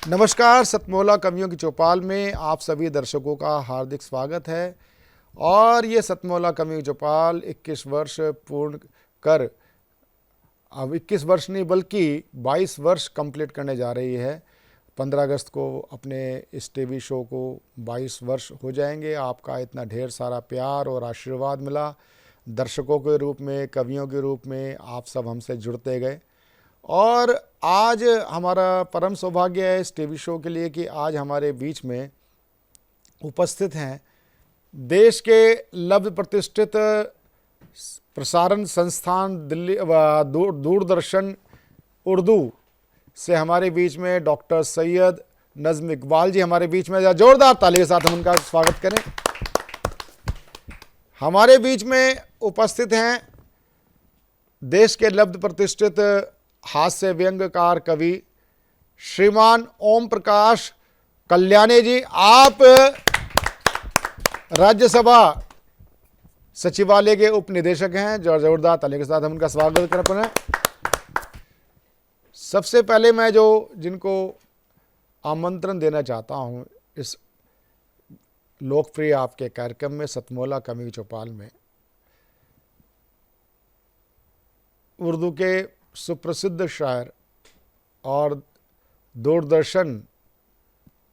नमस्कार। सतमौला कवियों की चौपाल में आप सभी दर्शकों का हार्दिक स्वागत है। और ये सतमौला कवियों की चौपाल 21 वर्ष पूर्ण कर, अब 21 वर्ष नहीं बल्कि 22 वर्ष कंप्लीट करने जा रही है। 15 अगस्त को अपने इस टीवी शो को 22 वर्ष हो जाएंगे। आपका इतना ढेर सारा प्यार और आशीर्वाद मिला, दर्शकों के रूप में, कवियों के रूप में आप सब हमसे जुड़ते गए। और आज हमारा परम सौभाग्य है इस टीवी शो के लिए कि आज हमारे बीच में उपस्थित हैं देश के लब्ध प्रतिष्ठित प्रसारण संस्थान दिल्ली दूरदर्शन उर्दू से हमारे बीच में डॉक्टर सैयद नज़्म इकबाल जी हमारे बीच में। जोरदार ताली के साथ हम उनका स्वागत करें। हमारे बीच में उपस्थित हैं देश के लब्ध प्रतिष्ठित हास्य व्यंग्यकार कवि श्रीमान ओम प्रकाश कल्याणी जी। आप राज्यसभा सचिवालय के उप निदेशक हैं। जोरदार ताली के साथ हम उनका स्वागत करते हैं। सबसे पहले मैं जिनको आमंत्रण देना चाहता हूं इस लोकप्रिय आपके कार्यक्रम में, सतमौला कवि चौपाल में, उर्दू के सुप्रसिद्ध शायर और दूरदर्शन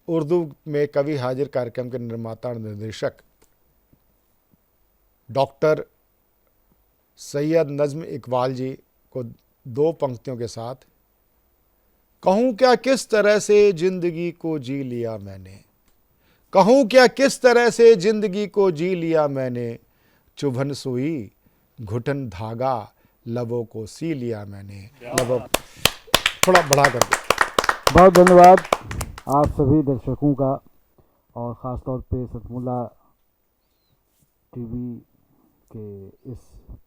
उर्दू में कवि हाजिर कार्यक्रम के निर्माता और निर्देशक डॉक्टर सैयद नज़्म इकबाल जी को दो पंक्तियों के साथ, कहूँ क्या किस तरह से ज़िंदगी को जी लिया मैंने, कहूँ क्या किस तरह से ज़िंदगी को जी लिया मैंने, चुभन सुई घुटन धागा लबों को सी लिया मैंने। लबों थोड़ा बढ़ा कर दो। बहुत धन्यवाद आप सभी दर्शकों का, और ख़ास तौर पे सतमौला टीवी के इस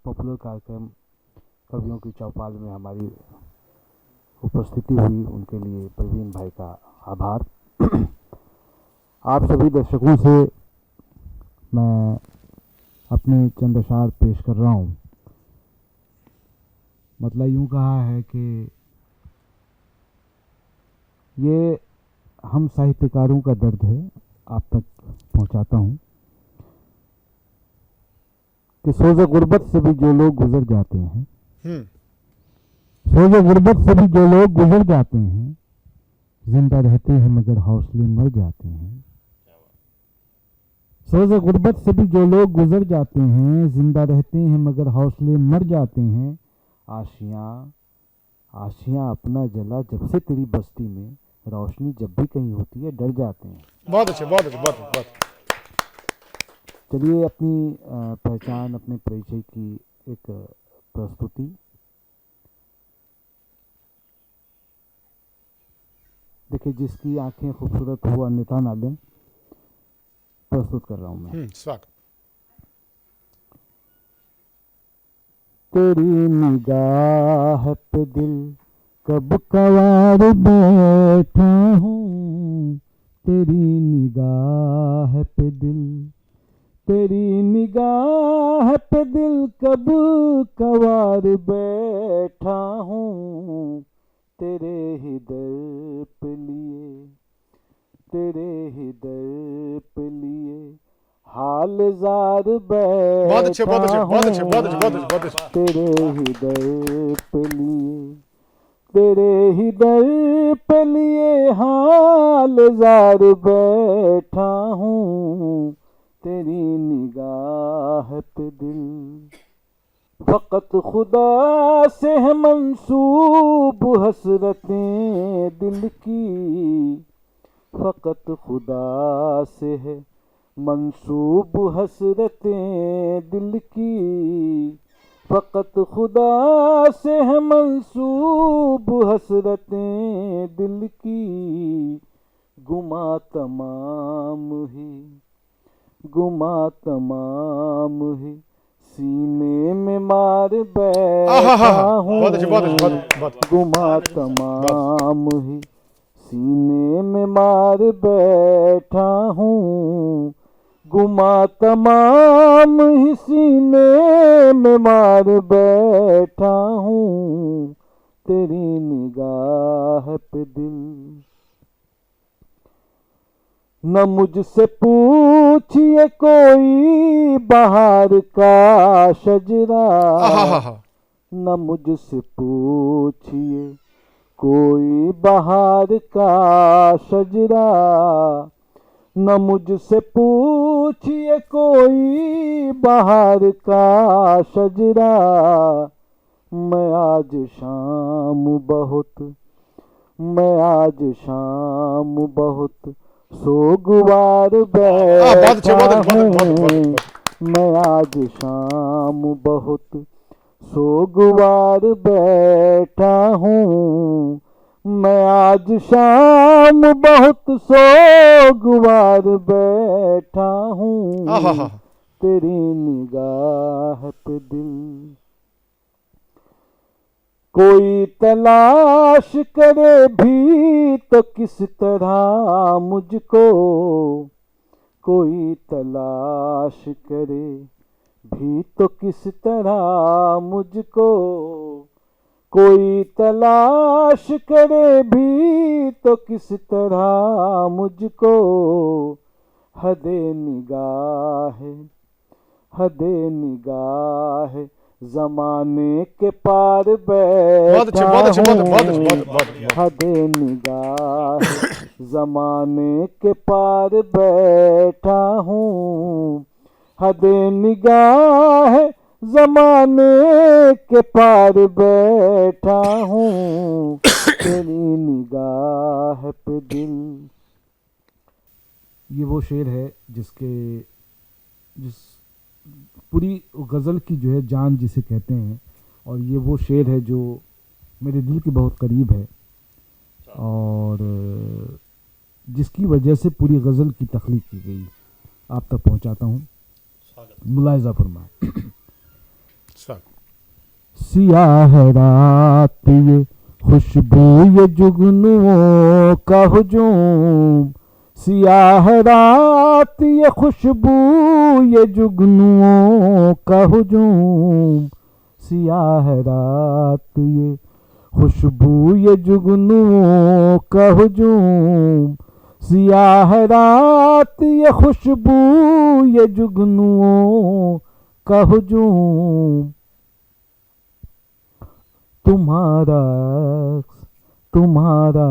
पॉपुलर कार्यक्रम कवियों की चौपाल में हमारी उपस्थिति हुई, उनके लिए प्रवीण भाई का आभार। आप सभी दर्शकों से मैं अपने चंद अशार पेश कर रहा हूँ। मतलब यूँ कहा है कि ये हम साहित्यकारों का दर्द है, आप तक पहुंचाता हूं कि सोज़े गुर्बत से भी जो लोग गुजर जाते हैं, सोज़े गुर्बत से भी जो लोग गुजर जाते हैं, जिंदा रहते हैं मगर हौसले मर जाते हैं। सोज़े गुर्बत से भी जो लोग गुजर जाते हैं, जिंदा रहते हैं मगर हौसले मर जाते हैं। आशियाँ आशियाँ अपना जला जब से तेरी बस्ती में, रोशनी जब भी कहीं होती है डर जाते हैं। बहुत अच्छे, बहुत अच्छे, बहुत बहुत। चलिए अपनी पहचान, अपने परिचय की एक प्रस्तुति। देखिए, जिसकी आंखें खूबसूरत हो अन्यथा ना लें, प्रस्तुत कर रहा हूं मैं। स्वागत। तेरी निगाह पे दिल कब कवार बैठा हूँ, तेरी निगाह पे दिल, तेरी निगाह पे दिल कब कवार बैठा हूँ। तेरे ही दर पे लिए, तेरे ही दर पे लिए हाल जार बैठा। बहुत अच्छे, बहुत अच्छे, बहुत अच्छे, बहुत अच्छे, बहुत अच्छे, बहुत अच्छे। तेरे ही दर पे लिए, तेरे ही दर पे लिए हाल जार बैठा हूँ। तेरी निगाह पे दिल, फकत खुदा से है मंसूब हसरतें दिल की, फकत खुदा से है मंसूब हसरतें दिल की, फकत खुदा से है मंसूब हसरतें दिल की। गुमा तमाम ही, गुमा तमाम ही सीने में मार बैठा हूँ। बहुत अच्छे, बहुत अच्छे, बहुत अच्छे। गुमा तमाम ही सीने में मार बैठा हूँ, गुमा तमाम ही सीने में मार बैठा हूँ। तेरी निगाह पे दिल, न मुझसे पूछिए कोई बहार का शजरा, आहा, न मुझसे पूछिए कोई बहार का शजरा, न मुझसे पूछिए कोई बहार का शजरा। मैं आज शाम बहुत, मैं आज शाम बहुत सोगवार बहुत अच्छे, बैठा बहुत अच्छे, बहुत बहुत बहुत हूँ। मैं आज शाम बहुत सोगवार बैठा हूँ। मैं आज शाम बहुत सोगवार बैठा हूँ। आहा, तेरी निगाह पे दिल कोई तलाश करे भी तो किस तरह मुझको, कोई तलाश करे भी तो किस तरह मुझको, कोई तलाश करे भी तो किस तरह मुझको। हदे निगाह, हदे निगाह जमाने के पार बहुत अच्छे, बैठा बहुत अच्छे, बहुत बहुत अच्छे, हूँ। बहुत बहुत हदे निगाह जमाने के पार बैठा हूँ। हदे निगाह जमाने के पार बैठा हूँ। तेरी निगाह पे दिल। ये वो शेर है जिस पूरी गज़ल की जो है जान जिसे कहते हैं, और ये वो शेर है जो मेरे दिल के बहुत करीब है, और जिसकी वजह से पूरी गज़ल की तख्लीक की गई। आप तक पहुंचाता हूँ, मुलाहिज़ा फरमाएं। सब सियाह रात ये खुशबू ये जुगनुओं का हुजूम, सियाह रात ये खुशबू ये जुगनुओं का हुजूम, सियाह रात ये खुशबू ये जुगनुओं का हुजूम, सियाह रात ये खुशबू ये जुगनुओं का हुजूम। तुम्हारा तुम्हारा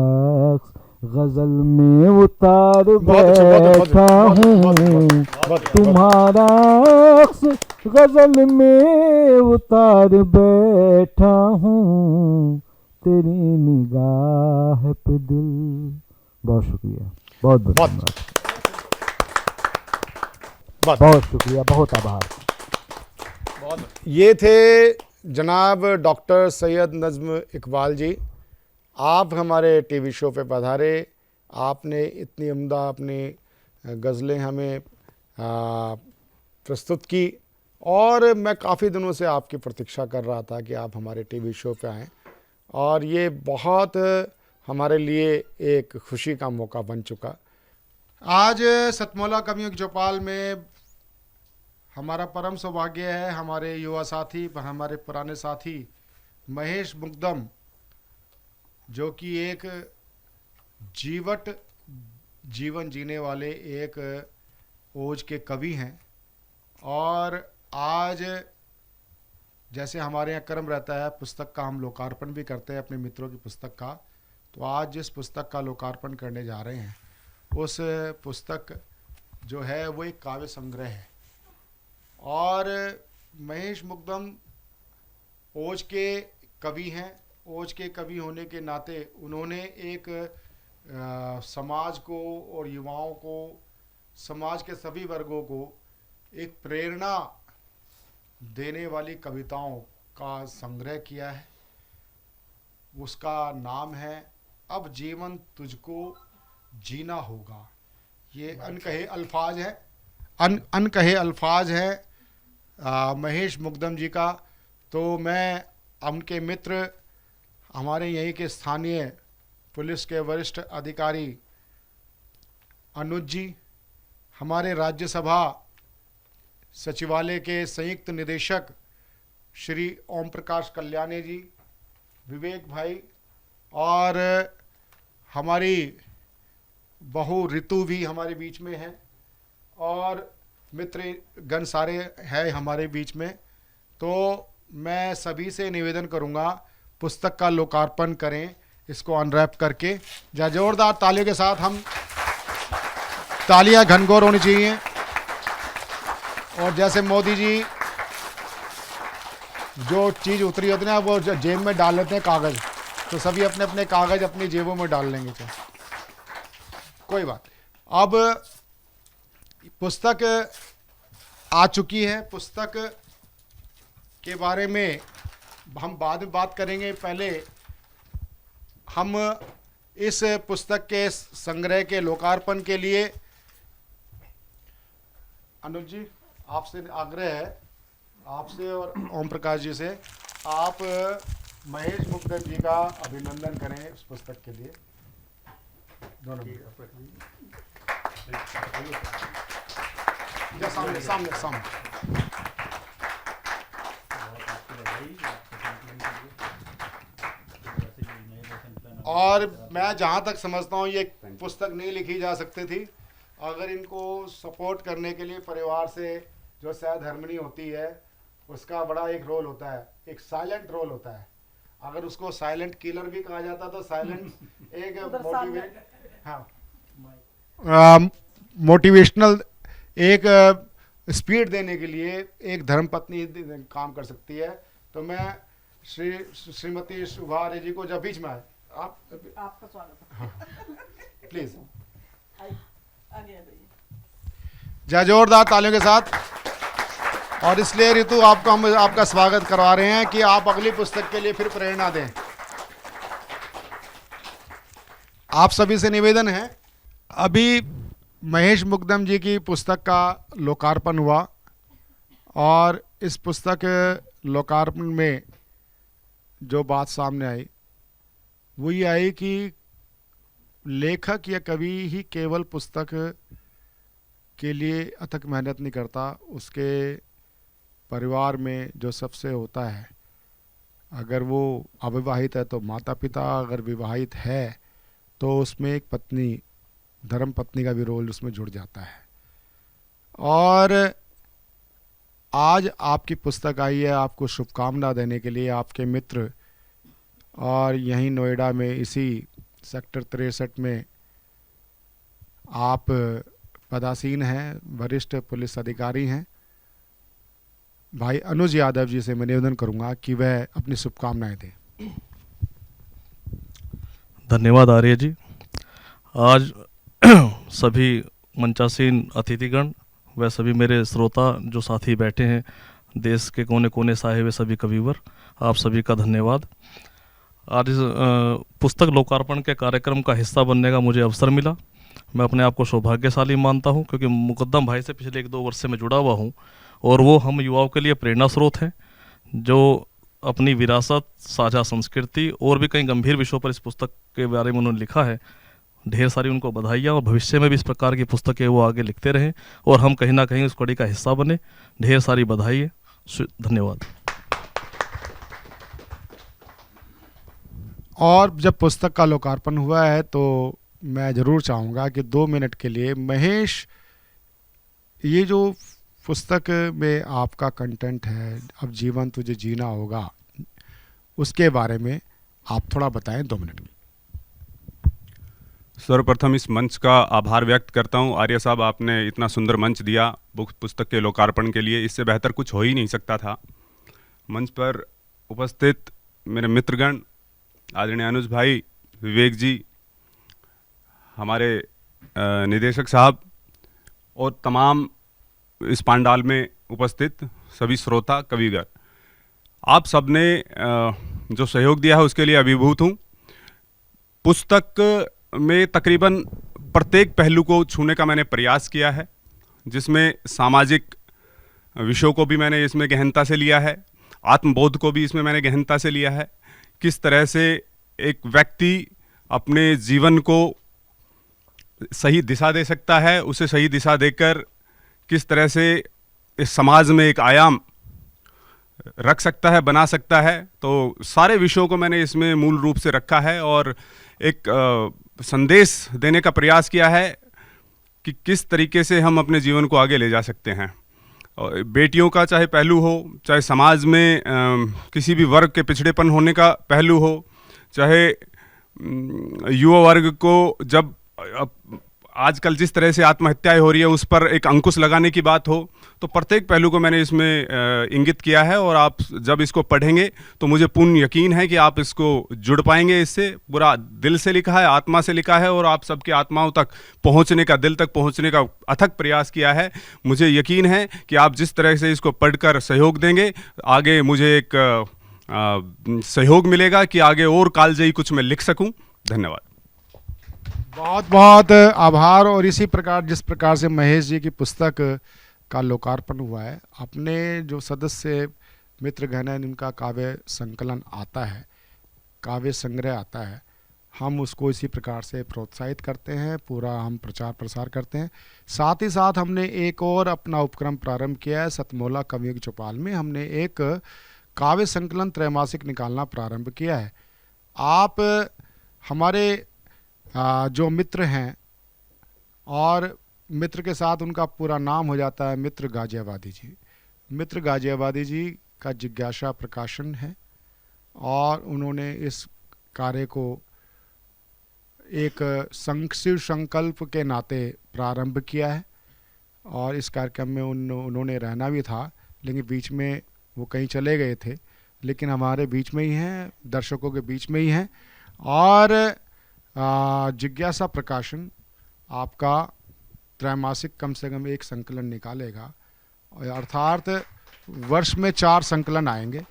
गजल में उतार बैठा हूँ। तुम्हारा गजल में उतार बैठा हूँ। तेरी निगाह पे दिल। बहुत शुक्रिया, बहुत बहुत धन्यवाद, बहुत शुक्रिया, बहुत आभार। ये थे जनाब डॉक्टर सैयद नज़्म इकबाल जी। आप हमारे टीवी शो पे पधारे, आपने इतनी उम्दा अपनी गज़लें हमें प्रस्तुत की, और मैं काफ़ी दिनों से आपकी प्रतीक्षा कर रहा था कि आप हमारे टीवी शो पे आएँ, और ये बहुत हमारे लिए एक खुशी का मौका बन चुका। आज सतमौला कवियों की चौपाल में हमारा परम सौभाग्य है, हमारे युवा साथी, हमारे पुराने साथी महेश मुकदम, जो कि एक जीवन जीने वाले एक ओज के कवि हैं। और आज जैसे हमारे यहाँ क्रम रहता है, पुस्तक का हम लोकार्पण भी करते हैं अपने मित्रों की पुस्तक का, तो आज जिस पुस्तक का लोकार्पण करने जा रहे हैं उस पुस्तक जो है वो एक काव्य संग्रह है। और महेश मुकदम ओज के कवि हैं। ओज के कवि होने के नाते उन्होंने एक समाज को और युवाओं को, समाज के सभी वर्गों को एक प्रेरणा देने वाली कविताओं का संग्रह किया है। उसका नाम है अब जीवन तुझको जीना होगा। ये अनकहे अल्फाज है, अनकहे अल्फाज हैं महेश मुकदम जी का। तो मैं उनके मित्र, हमारे यहीं के स्थानीय पुलिस के वरिष्ठ अधिकारी अनुज जी, हमारे राज्यसभा सचिवालय के संयुक्त निदेशक श्री ओम प्रकाश कल्याणी जी, विवेक भाई, और हमारी बहू ऋतु भी हमारे बीच में है और मित्र गण सारे हैं हमारे बीच में। तो मैं सभी से निवेदन करूंगा पुस्तक का लोकार्पण करें, इसको अनरैप करके। जोरदार तालियों के साथ हम तालियां घनघोर होनी चाहिए। और जैसे मोदी जी जो चीज़ उतरी होती है ना वो जेब में डाल लेते हैं कागज़, तो सभी अपने अपने कागज़ अपनी जेबों में डाल लेंगे। तो कोई बात। अब पुस्तक आ चुकी है, पुस्तक के बारे में हम बाद में बात करेंगे। पहले हम इस पुस्तक के संग्रह के लोकार्पण के लिए अनुज जी आपसे आग्रह है, आपसे और ओम प्रकाश जी से, आप महेश मुक्तम जी का अभिनंदन करें उस पुस्तक के लिए। दोनों सामने सामने सामने। और मैं जहाँ तक समझता हूँ ये पुस्तक नहीं लिखी जा सकती थी अगर इनको सपोर्ट करने के लिए परिवार से जो शायद हारमोनी होती है उसका बड़ा एक रोल होता है, एक साइलेंट रोल होता है। अगर उसको साइलेंट किलर भी कहा जाता तो साइलेंट एक मोटिवेशनल एक स्पीड देने के लिए एक धर्मपत्नी काम कर सकती है। तो मैं श्रीमती शुभा आर्य जी को जब बीच में आए, आपका स्वागत है। प्लीज जय जोरदार तालियों के साथ। और इसलिए ऋतु आपको हम आपका स्वागत करवा रहे हैं कि आप अगली पुस्तक के लिए फिर प्रेरणा दें। आप सभी से निवेदन है, अभी महेश मुकदम जी की पुस्तक का लोकार्पण हुआ और इस पुस्तक लोकार्पण में जो बात सामने आई वो ये आई कि लेखक या कवि ही केवल पुस्तक के लिए अथक मेहनत नहीं करता, उसके परिवार में जो सबसे होता है, अगर वो अविवाहित है तो माता पिता, अगर विवाहित है तो उसमें एक पत्नी, धर्म पत्नी का भी रोल उसमें जुड़ जाता है। और आज आपकी पुस्तक आई है आपको शुभकामना देने के लिए। आपके मित्र और यहीं नोएडा में इसी सेक्टर 63 में आप पदासीन हैं, वरिष्ठ पुलिस अधिकारी हैं। भाई अनुज यादव जी से मैं निवेदन करूंगा कि वह अपनी शुभकामनाएं दें। धन्यवाद आर्य जी। आज सभी मंचासीन अतिथिगण व सभी मेरे श्रोता जो साथी बैठे हैं, देश के कोने कोने से आए हुए सभी कविवर, आप सभी का धन्यवाद। आज इस पुस्तक लोकार्पण के कार्यक्रम का हिस्सा बनने का मुझे अवसर मिला। मैं अपने आप को सौभाग्यशाली मानता हूं क्योंकि मुकद्दम भाई से पिछले 1-2 वर्ष से मैं जुड़ा हुआ हूं और वो हम युवाओं के लिए प्रेरणा स्रोत हैं जो अपनी विरासत, साझा संस्कृति और भी कई गंभीर विषयों पर इस पुस्तक के बारे में उन्होंने लिखा है। ढेर सारी उनको बधाइयाँ और भविष्य में भी इस प्रकार की पुस्तकें वो आगे लिखते रहें और हम कहीं ना कहीं उस कड़ी का हिस्सा बने। ढेर सारी बधाई है, धन्यवाद। और जब पुस्तक का लोकार्पण हुआ है तो मैं ज़रूर चाहूँगा कि 2 मिनट के लिए महेश, ये जो पुस्तक में आपका कंटेंट है, अब जीवन तुझे जीना होगा, उसके बारे में आप थोड़ा बताएं 2 मिनट में। सर्वप्रथम इस मंच का आभार व्यक्त करता हूं। आर्य साहब, आपने इतना सुंदर मंच दिया पुस्तक के लोकार्पण के लिए, इससे बेहतर कुछ हो ही नहीं सकता था। मंच पर उपस्थित मेरे मित्रगण, आदरणीय अनुज भाई, विवेक जी, हमारे निदेशक साहब और तमाम इस पांडाल में उपस्थित सभी श्रोता कविगण, आप सबने जो सहयोग दिया है उसके लिए अभिभूत हूँ। पुस्तक में तकरीबन प्रत्येक पहलू को छूने का मैंने प्रयास किया है, जिसमें सामाजिक विषयों को भी मैंने इसमें गहनता से लिया है, आत्मबोध को भी इसमें मैंने गहनता से लिया है। किस तरह से एक व्यक्ति अपने जीवन को सही दिशा दे सकता है, उसे सही दिशा देकर किस तरह से इस समाज में एक आयाम रख सकता है, बना सकता है। तो सारे विषयों को मैंने इसमें मूल रूप से रखा है और एक संदेश देने का प्रयास किया है कि किस तरीके से हम अपने जीवन को आगे ले जा सकते हैं। और बेटियों का चाहे पहलू हो, चाहे समाज में किसी भी वर्ग के पिछड़ेपन होने का पहलू हो, चाहे युवा वर्ग को जब आजकल जिस तरह से आत्महत्याएं हो रही है उस पर एक अंकुश लगाने की बात हो, तो प्रत्येक पहलू को मैंने इसमें इंगित किया है। और आप जब इसको पढ़ेंगे तो मुझे पूर्ण यकीन है कि आप इसको जुड़ पाएंगे। इससे पूरा दिल से लिखा है, आत्मा से लिखा है और आप सबकी आत्माओं तक पहुंचने का, दिल तक पहुंचने का अथक प्रयास किया है। मुझे यकीन है कि आप जिस तरह से इसको पढ़कर सहयोग देंगे, आगे मुझे एक सहयोग मिलेगा कि आगे और कालजयी कुछ मैं लिख सकूं। धन्यवाद। बहुत बहुत आभार। और इसी प्रकार जिस प्रकार से महेश जी की पुस्तक का लोकार्पण हुआ है, अपने जो सदस्य मित्रगण हैं, इनका काव्य संकलन आता है, काव्य संग्रह आता है, हम उसको इसी प्रकार से प्रोत्साहित करते हैं, पूरा हम प्रचार प्रसार करते हैं। साथ ही साथ हमने एक और अपना उपक्रम प्रारंभ किया है। सतमोला कवियों की चौपाल में हमने एक काव्य संकलन त्रैमासिक निकालना प्रारंभ किया है। आप हमारे जो मित्र हैं और मित्र के साथ उनका पूरा नाम हो जाता है मित्र गाजियाबादी जी। मित्र गाजियाबादी जी का जिज्ञासा प्रकाशन है और उन्होंने इस कार्य को एक शिव संकल्प के नाते प्रारंभ किया है। और इस कार्यक्रम में उन्होंने रहना भी था, लेकिन बीच में वो कहीं चले गए थे, लेकिन हमारे बीच में ही हैं, दर्शकों के बीच में ही हैं। और जिज्ञासा प्रकाशन आपका त्रैमासिक कम से कम एक संकलन निकालेगा, अर्थात वर्ष में 4 संकलन आएंगे।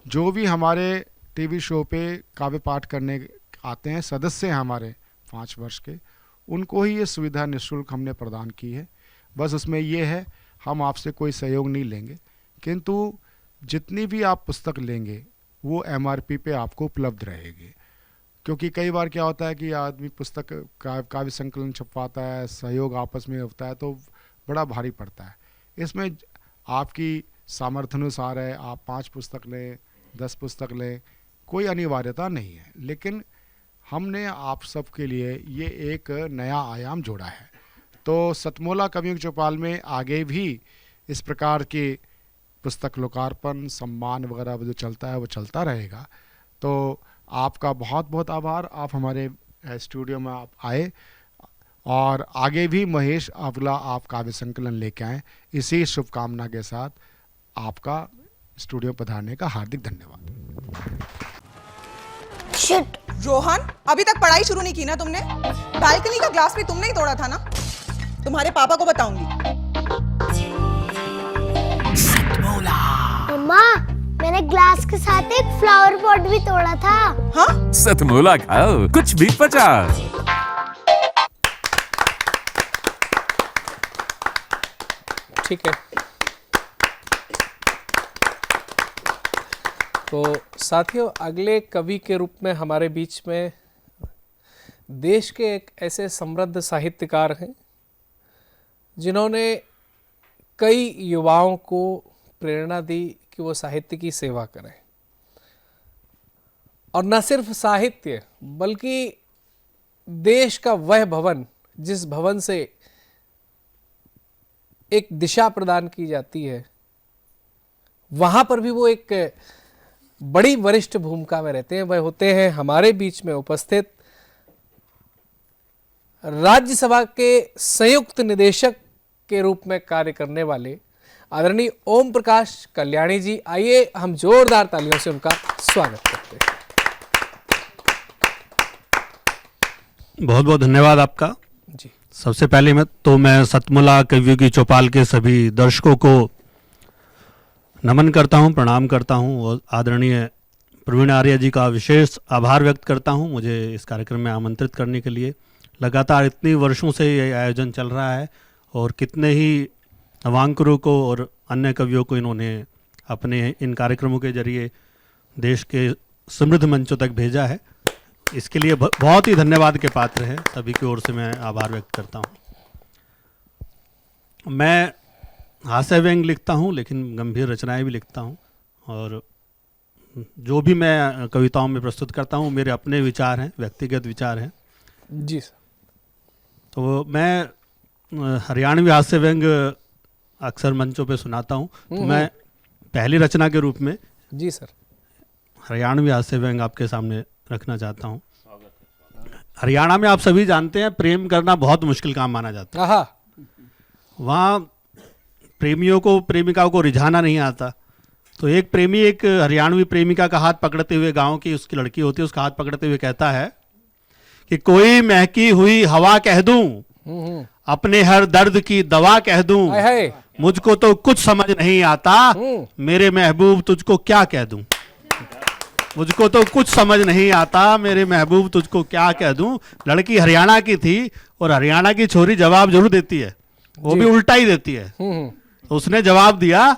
जो भी हमारे टीवी शो पे काव्य पाठ करने आते हैं, सदस्य हैं हमारे 5 वर्ष के, उनको ही ये सुविधा निःशुल्क हमने प्रदान की है। बस उसमें ये है, हम आपसे कोई सहयोग नहीं लेंगे, किंतु जितनी भी आप पुस्तक लेंगे वो MRP पे आपको उपलब्ध रहेगी। क्योंकि कई बार क्या होता है कि आदमी पुस्तक काव्य संकलन छपवाता है, सहयोग आपस में होता है तो बड़ा भारी पड़ता है। इसमें आपकी सामर्थ्य अनुसार है, आप 5 पुस्तक लें, 10 पुस्तक लें, कोई अनिवार्यता नहीं है। लेकिन हमने आप सब के लिए ये एक नया आयाम जोड़ा है। तो सतमोला कवियों की चौपाल में आगे भी इस प्रकार के पुस्तक लोकार्पण, सम्मान वगैरह जो चलता है वो चलता रहेगा। तो आपका बहुत बहुत आभार, आप हमारे स्टूडियो में आप आए और आगे भी महेश अगला आप काव्य संकलन लेके आएँ। इसी शुभकामना के साथ आपका स्टूडियो पधारने का हार्दिक धन्यवाद। शिट रोहन, अभी तक पढ़ाई शुरू नहीं की ना तुमने? बालकनी का ग्लास भी तुमने ही तोड़ा था ना? तुम्हारे पापा को बताऊंगी। मम्मा, मैंने ग्लास के साथ एक फ्लावर पॉट भी तोड़ा था। हाँ? सतमोला खाओ, कुछ भी पचा। ठीक है, तो साथियों, अगले कवि के रूप में हमारे बीच में देश के एक ऐसे समृद्ध साहित्यकार हैं जिन्होंने कई युवाओं को प्रेरणा दी कि वो साहित्य की सेवा करें। और न सिर्फ साहित्य, बल्कि देश का वह भवन जिस भवन से एक दिशा प्रदान की जाती है, वहां पर भी वो एक बड़ी वरिष्ठ भूमिका में रहते हैं। वह होते हैं हमारे बीच में उपस्थित राज्यसभा के संयुक्त निदेशक के रूप में कार्य करने वाले आदरणीय ओम प्रकाश कल्याणी जी। आइए हम जोरदार तालियों से उनका स्वागत करते हैं। बहुत बहुत धन्यवाद आपका जी। सबसे पहले मैं सतमोला कवियों की चौपाल के सभी दर्शकों को नमन करता हूं, प्रणाम करता हूं और आदरणीय प्रवीण आर्य जी का विशेष आभार व्यक्त करता हूं मुझे इस कार्यक्रम में आमंत्रित करने के लिए। लगातार इतनी वर्षों से ये आयोजन चल रहा है और कितने ही नवांकुरों को और अन्य कवियों को इन्होंने अपने इन कार्यक्रमों के जरिए देश के समृद्ध मंचों तक भेजा है। इसके लिए बहुत ही धन्यवाद के पात्र हैं। सभी की ओर से मैं आभार व्यक्त करता हूं। मैं हास्य व्यंग लिखता हूं, लेकिन गंभीर रचनाएं भी लिखता हूं और जो भी मैं कविताओं में प्रस्तुत करता हूं मेरे अपने विचार हैं, व्यक्तिगत विचार हैं। जी सर। तो मैं हरियाणवी हास्य व्यंग अक्सर मंचों पे सुनाता हूँ, तो मैं पहली रचना के रूप में जी सर। हरियाणवी हास्य व्यंग आपके सामने रखना चाहता हूँ। हरियाणा में आप सभी जानते हैं प्रेम करना बहुत मुश्किल काम माना जाता है। आहा, वहाँ प्रेमियों को प्रेमिकाओं को रिझाना नहीं आता। तो एक प्रेमी एक हरियाणवी प्रेमिका का हाथ पकड़ते हुए, गांव की उसकी लड़की होती है, उसका हाथ पकड़ते हुए कहता है कि कोई महकी हुई हवा कह दूं, अपने हर दर्द की दवा कह दूं, हाय हाय, मुझको तो कुछ समझ नहीं आता, मेरे महबूब तुझको क्या कह दूं। मुझको तो कुछ समझ नहीं आता, मेरे महबूब तुझको क्या कह दूं। लड़की हरियाणा की थी और हरियाणा की छोरी जवाब जरूर देती है, वो भी उल्टा ही देती है। तो उसने जवाब दिया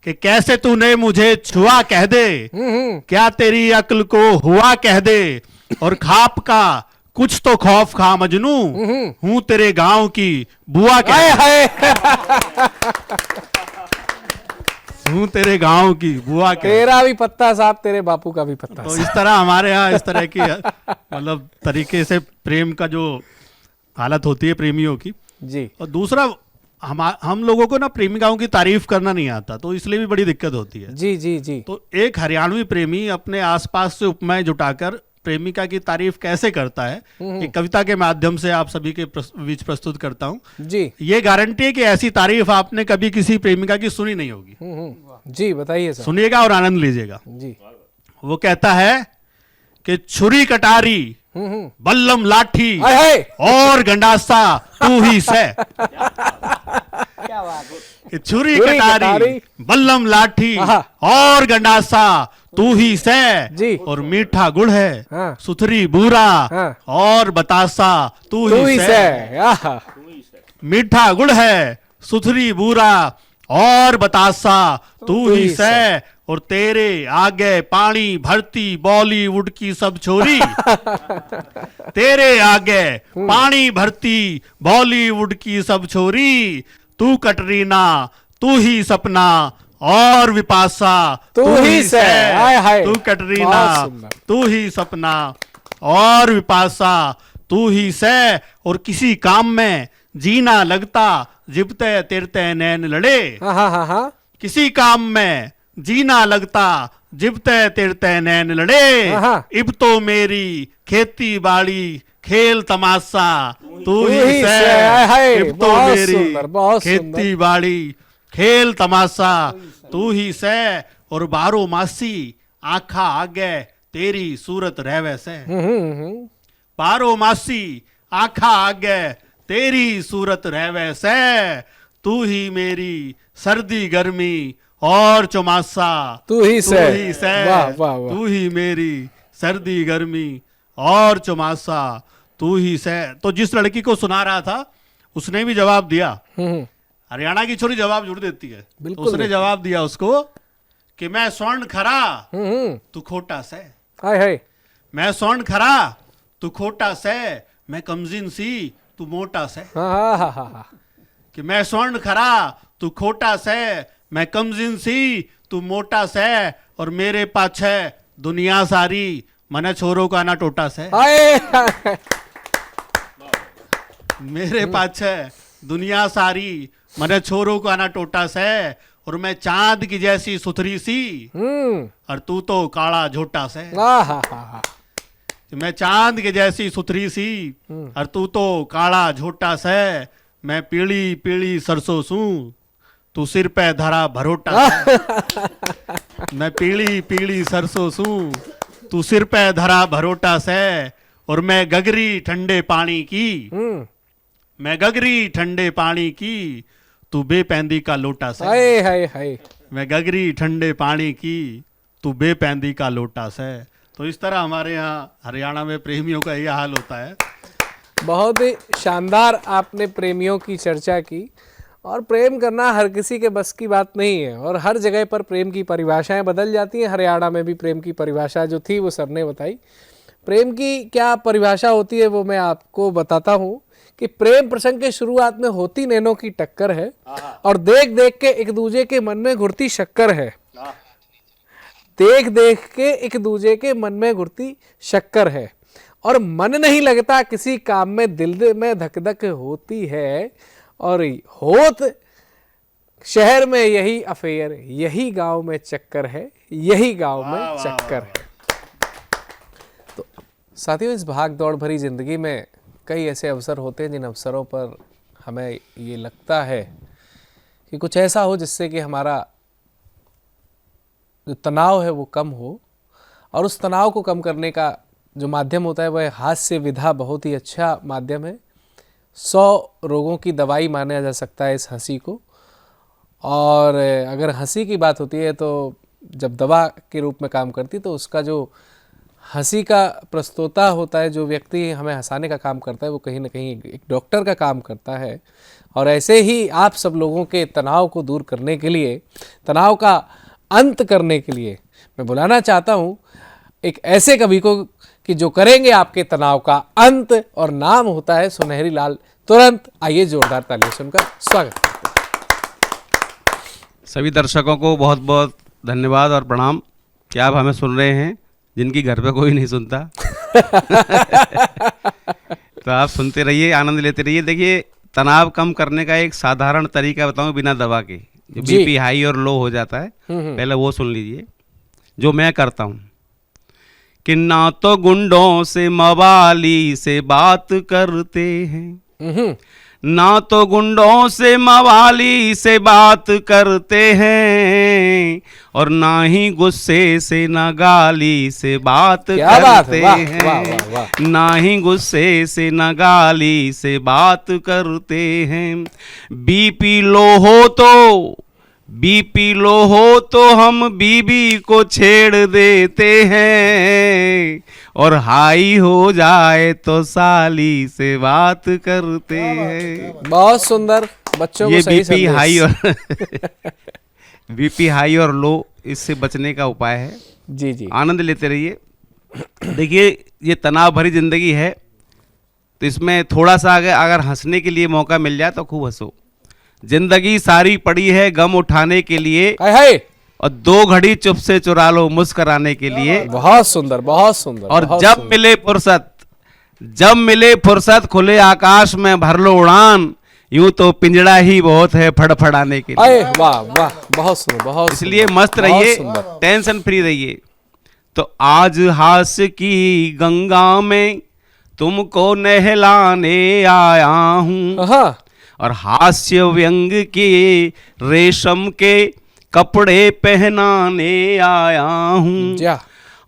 कि कैसे तूने मुझे छुआ कह दे, क्या तेरी अक्ल को हुआ कह दे, और खाप का कुछ तो खौफ खा मजनू, हूं तेरे गांव की बुआ कह दे। हूं तेरे गांव की बुआ कह दे। तेरा भी पत्ता साफ, तेरे बापू का भी पत्ता तो साफ। इस तरह हमारे यहाँ इस तरह की मतलब तरीके से प्रेम का जो हालत होती है प्रेमियों की। जी और दूसरा, हम लोगों को ना प्रेमिकाओं की तारीफ करना नहीं आता, तो इसलिए भी बड़ी दिक्कत होती है। जी जी जी। तो एक हरियाणवी प्रेमी अपने आसपास से उपमाएं जुटाकर प्रेमिका की तारीफ कैसे करता है, एक कविता के माध्यम से आप सभी के बीच प्रस्तुत करता हूं। जी ये गारंटी है कि ऐसी तारीफ आपने कभी किसी प्रेमिका की सुनी नहीं होगी। जी बताइए सर। सुनिएगा और आनंद लीजिएगा। जी। वो कहता है कि छुरी कटारी, बल्लम लाठी हाय हाय, और गंडासा तू ही से। कि छुरी कटारी, बल्लम लाठी आहा। और गंडासा तू ही से, जी। और मीठा गुड़ है, हाँ। सुथरी बूरा, हाँ। और बतासा तू तू ही ही से। से। आहा, मीठा गुड़ है, सुथरी बूरा, और बतासा तू ही से, और तेरे आगे पानी भरती बॉलीवुड की सब छोरी। तेरे आगे पानी भरती बॉलीवुड की सब छोरी, तू कटरीना, तू ही सपना, और विपाशा तू ही से। हाय हाय, तू कटरीना, बहुत सुंदर। तू ही सपना, और विपाशा तू ही से, और किसी काम में जीना लगता जिबते तिरते नैन लड़े। हाँ। किसी काम में जीना लगता जिबते तिरते नैन लड़े, हाँ। इब तो मेरी खेती बाड़ी खेल तमाशा तू ही ही से। से। हाय हाय, इब तो बहुत मेरी सुंदर, बहुत खेती सुंदर। बाड़ी खेल तमाशा तू ही से, और बारो मासी आखा आगे तेरी सूरत रहवे से। बारो मासी आखा आगे तेरी सूरत रहवे से, तू ही मेरी सर्दी गर्मी और चौमासा तू ही से। वाह वाह वाह। तू ही मेरी सर्दी गर्मी और चौमासा तू ही से। तो जिस लड़की को सुना रहा था उसने भी जवाब दिया। हरियाणा की छोरी जवाब जुड़ देती है। तो बिल्कुल उसने जवाब दिया उसको कि मैं स्वर्ण खरा तू खोटा से। हाय हाय, मैं स्वर्ण खरा तू खोटा से, मैं कमजिन सी तू मोटा से। हाँ। कि मैं स्वर्ण खरा तू खोटा से, मैं कमजिन सी तू मोटा से, और मेरे पाछे दुनिया सारी मने छोरों का ना टोटा से। हाय, मेरे पाछे दुनिया सारी मने छोरों का ना टोटा से, और मैं चांद की जैसी सुथरी सी, और तू तो काला झोटा से। आहा, मैं चांद के जैसी सुथरी सी, और तू तो काला झोटा से, मैं पीली पीली सरसों सू, तू सिर पे धरा भरोटा से। मैं पीली पीली सरसों सू, तू सिर पे धरा भरोटा से, और मैं गगरी ठंडे पानी की, मैं गगरी ठंडे पानी की, तू बेपैंदी का लोटा से। हाय हाय हाय, मैं गगरी ठंडे पानी की, तू बेपैंदी का लोटा से। तो इस तरह हमारे यहाँ हरियाणा में प्रेमियों का यह हाल होता है। बहुत ही शानदार आपने प्रेमियों की चर्चा की। और प्रेम करना हर किसी के बस की बात नहीं है, और हर जगह पर प्रेम की परिभाषाएं बदल जाती हैं। हरियाणा में भी प्रेम की परिभाषा जो थी वो सर ने बताई। प्रेम की क्या परिभाषा होती है वो मैं आपको बताता हूँ कि प्रेम प्रसंग के शुरुआत में होती नैनों की टक्कर है, और देख देख के एक दूजे के मन में घुरती शक्कर है। देख देख के एक दूजे के मन में घुरती शक्कर है, और मन नहीं लगता किसी काम में, दिल में धक धक होती है, और होत शहर में यही अफेयर, यही गांव में चक्कर है, यही गांव में चक्कर है। तो साथियों, इस भाग दौड़ भरी जिंदगी में कई ऐसे अवसर होते हैं जिन अवसरों पर हमें ये लगता है कि कुछ ऐसा हो जिससे कि हमारा जो तनाव है वो कम हो, और उस तनाव को कम करने का जो माध्यम होता है वह हास्य विधा बहुत ही अच्छा माध्यम है। 100 रोगों की दवाई माना जा सकता है इस हंसी को। और अगर हंसी की बात होती है तो जब दवा के रूप में काम करती है, तो उसका जो हंसी का प्रस्तोता होता है, जो व्यक्ति हमें हंसाने का काम करता है, वो कहीं ना कहीं एक डॉक्टर का काम करता है। और ऐसे ही आप सब लोगों के तनाव को दूर करने के लिए, तनाव का अंत करने के लिए मैं बुलाना चाहता हूँ एक ऐसे कवि को कि जो करेंगे आपके तनाव का अंत, और नाम होता है सुनहरी लाल तुरंत। आइए जोरदार तालियों से उनका स्वागत। सभी दर्शकों को बहुत बहुत धन्यवाद और प्रणाम कि आप हमें सुन रहे हैं, जिनकी घर पे कोई नहीं सुनता। तो आप सुनते रहिए, आनंद लेते रहिए। देखिए, तनाव कम करने का एक साधारण तरीका बताऊं बिना दवा के, जो बीपी हाई और लो हो जाता है, पहले वो सुन लीजिए जो मैं करता हूं। कि ना तो गुंडों से मवाली से बात करते हैं, ना तो गुंडों से मवाली से बात करते हैं, और ना ही गुस्से से ना गाली से बात करते हैं, ना ही गुस्से से ना गाली से बात करते हैं। बीपी लो हो तो हम बीबी को छेड़ देते हैं, और हाई हो जाए तो साली से बात करते हैं। बहुत सुंदर, बच्चों को सही बीपी हाई और बीपी हाई और लो, इससे बचने का उपाय है। जी जी, आनंद लेते रहिए। देखिए, ये तनाव भरी जिंदगी है, तो इसमें थोड़ा सा अगर हंसने के लिए मौका मिल जाए तो खूब हंसो। जिंदगी सारी पड़ी है गम उठाने के लिए, और 2 घड़ी चुप से चुरा लो मुस्कुराने के लिए। बहुत सुंदर, बहुत सुंदर। और जब मिले फुर्सत खुले आकाश में भर लो उड़ान, यूं तो पिंजड़ा ही बहुत है फड़फड़ाने के लिए। वाह वाह, बहुत सुंदर, बहुत। इसलिए मस्त रहिए, टेंशन फ्री रहिए। तो आज हास्य की गंगा में तुमको नहलाने आया हूं, और हास्य व्यंग के रेशम के कपड़े पहनाने आया हूं।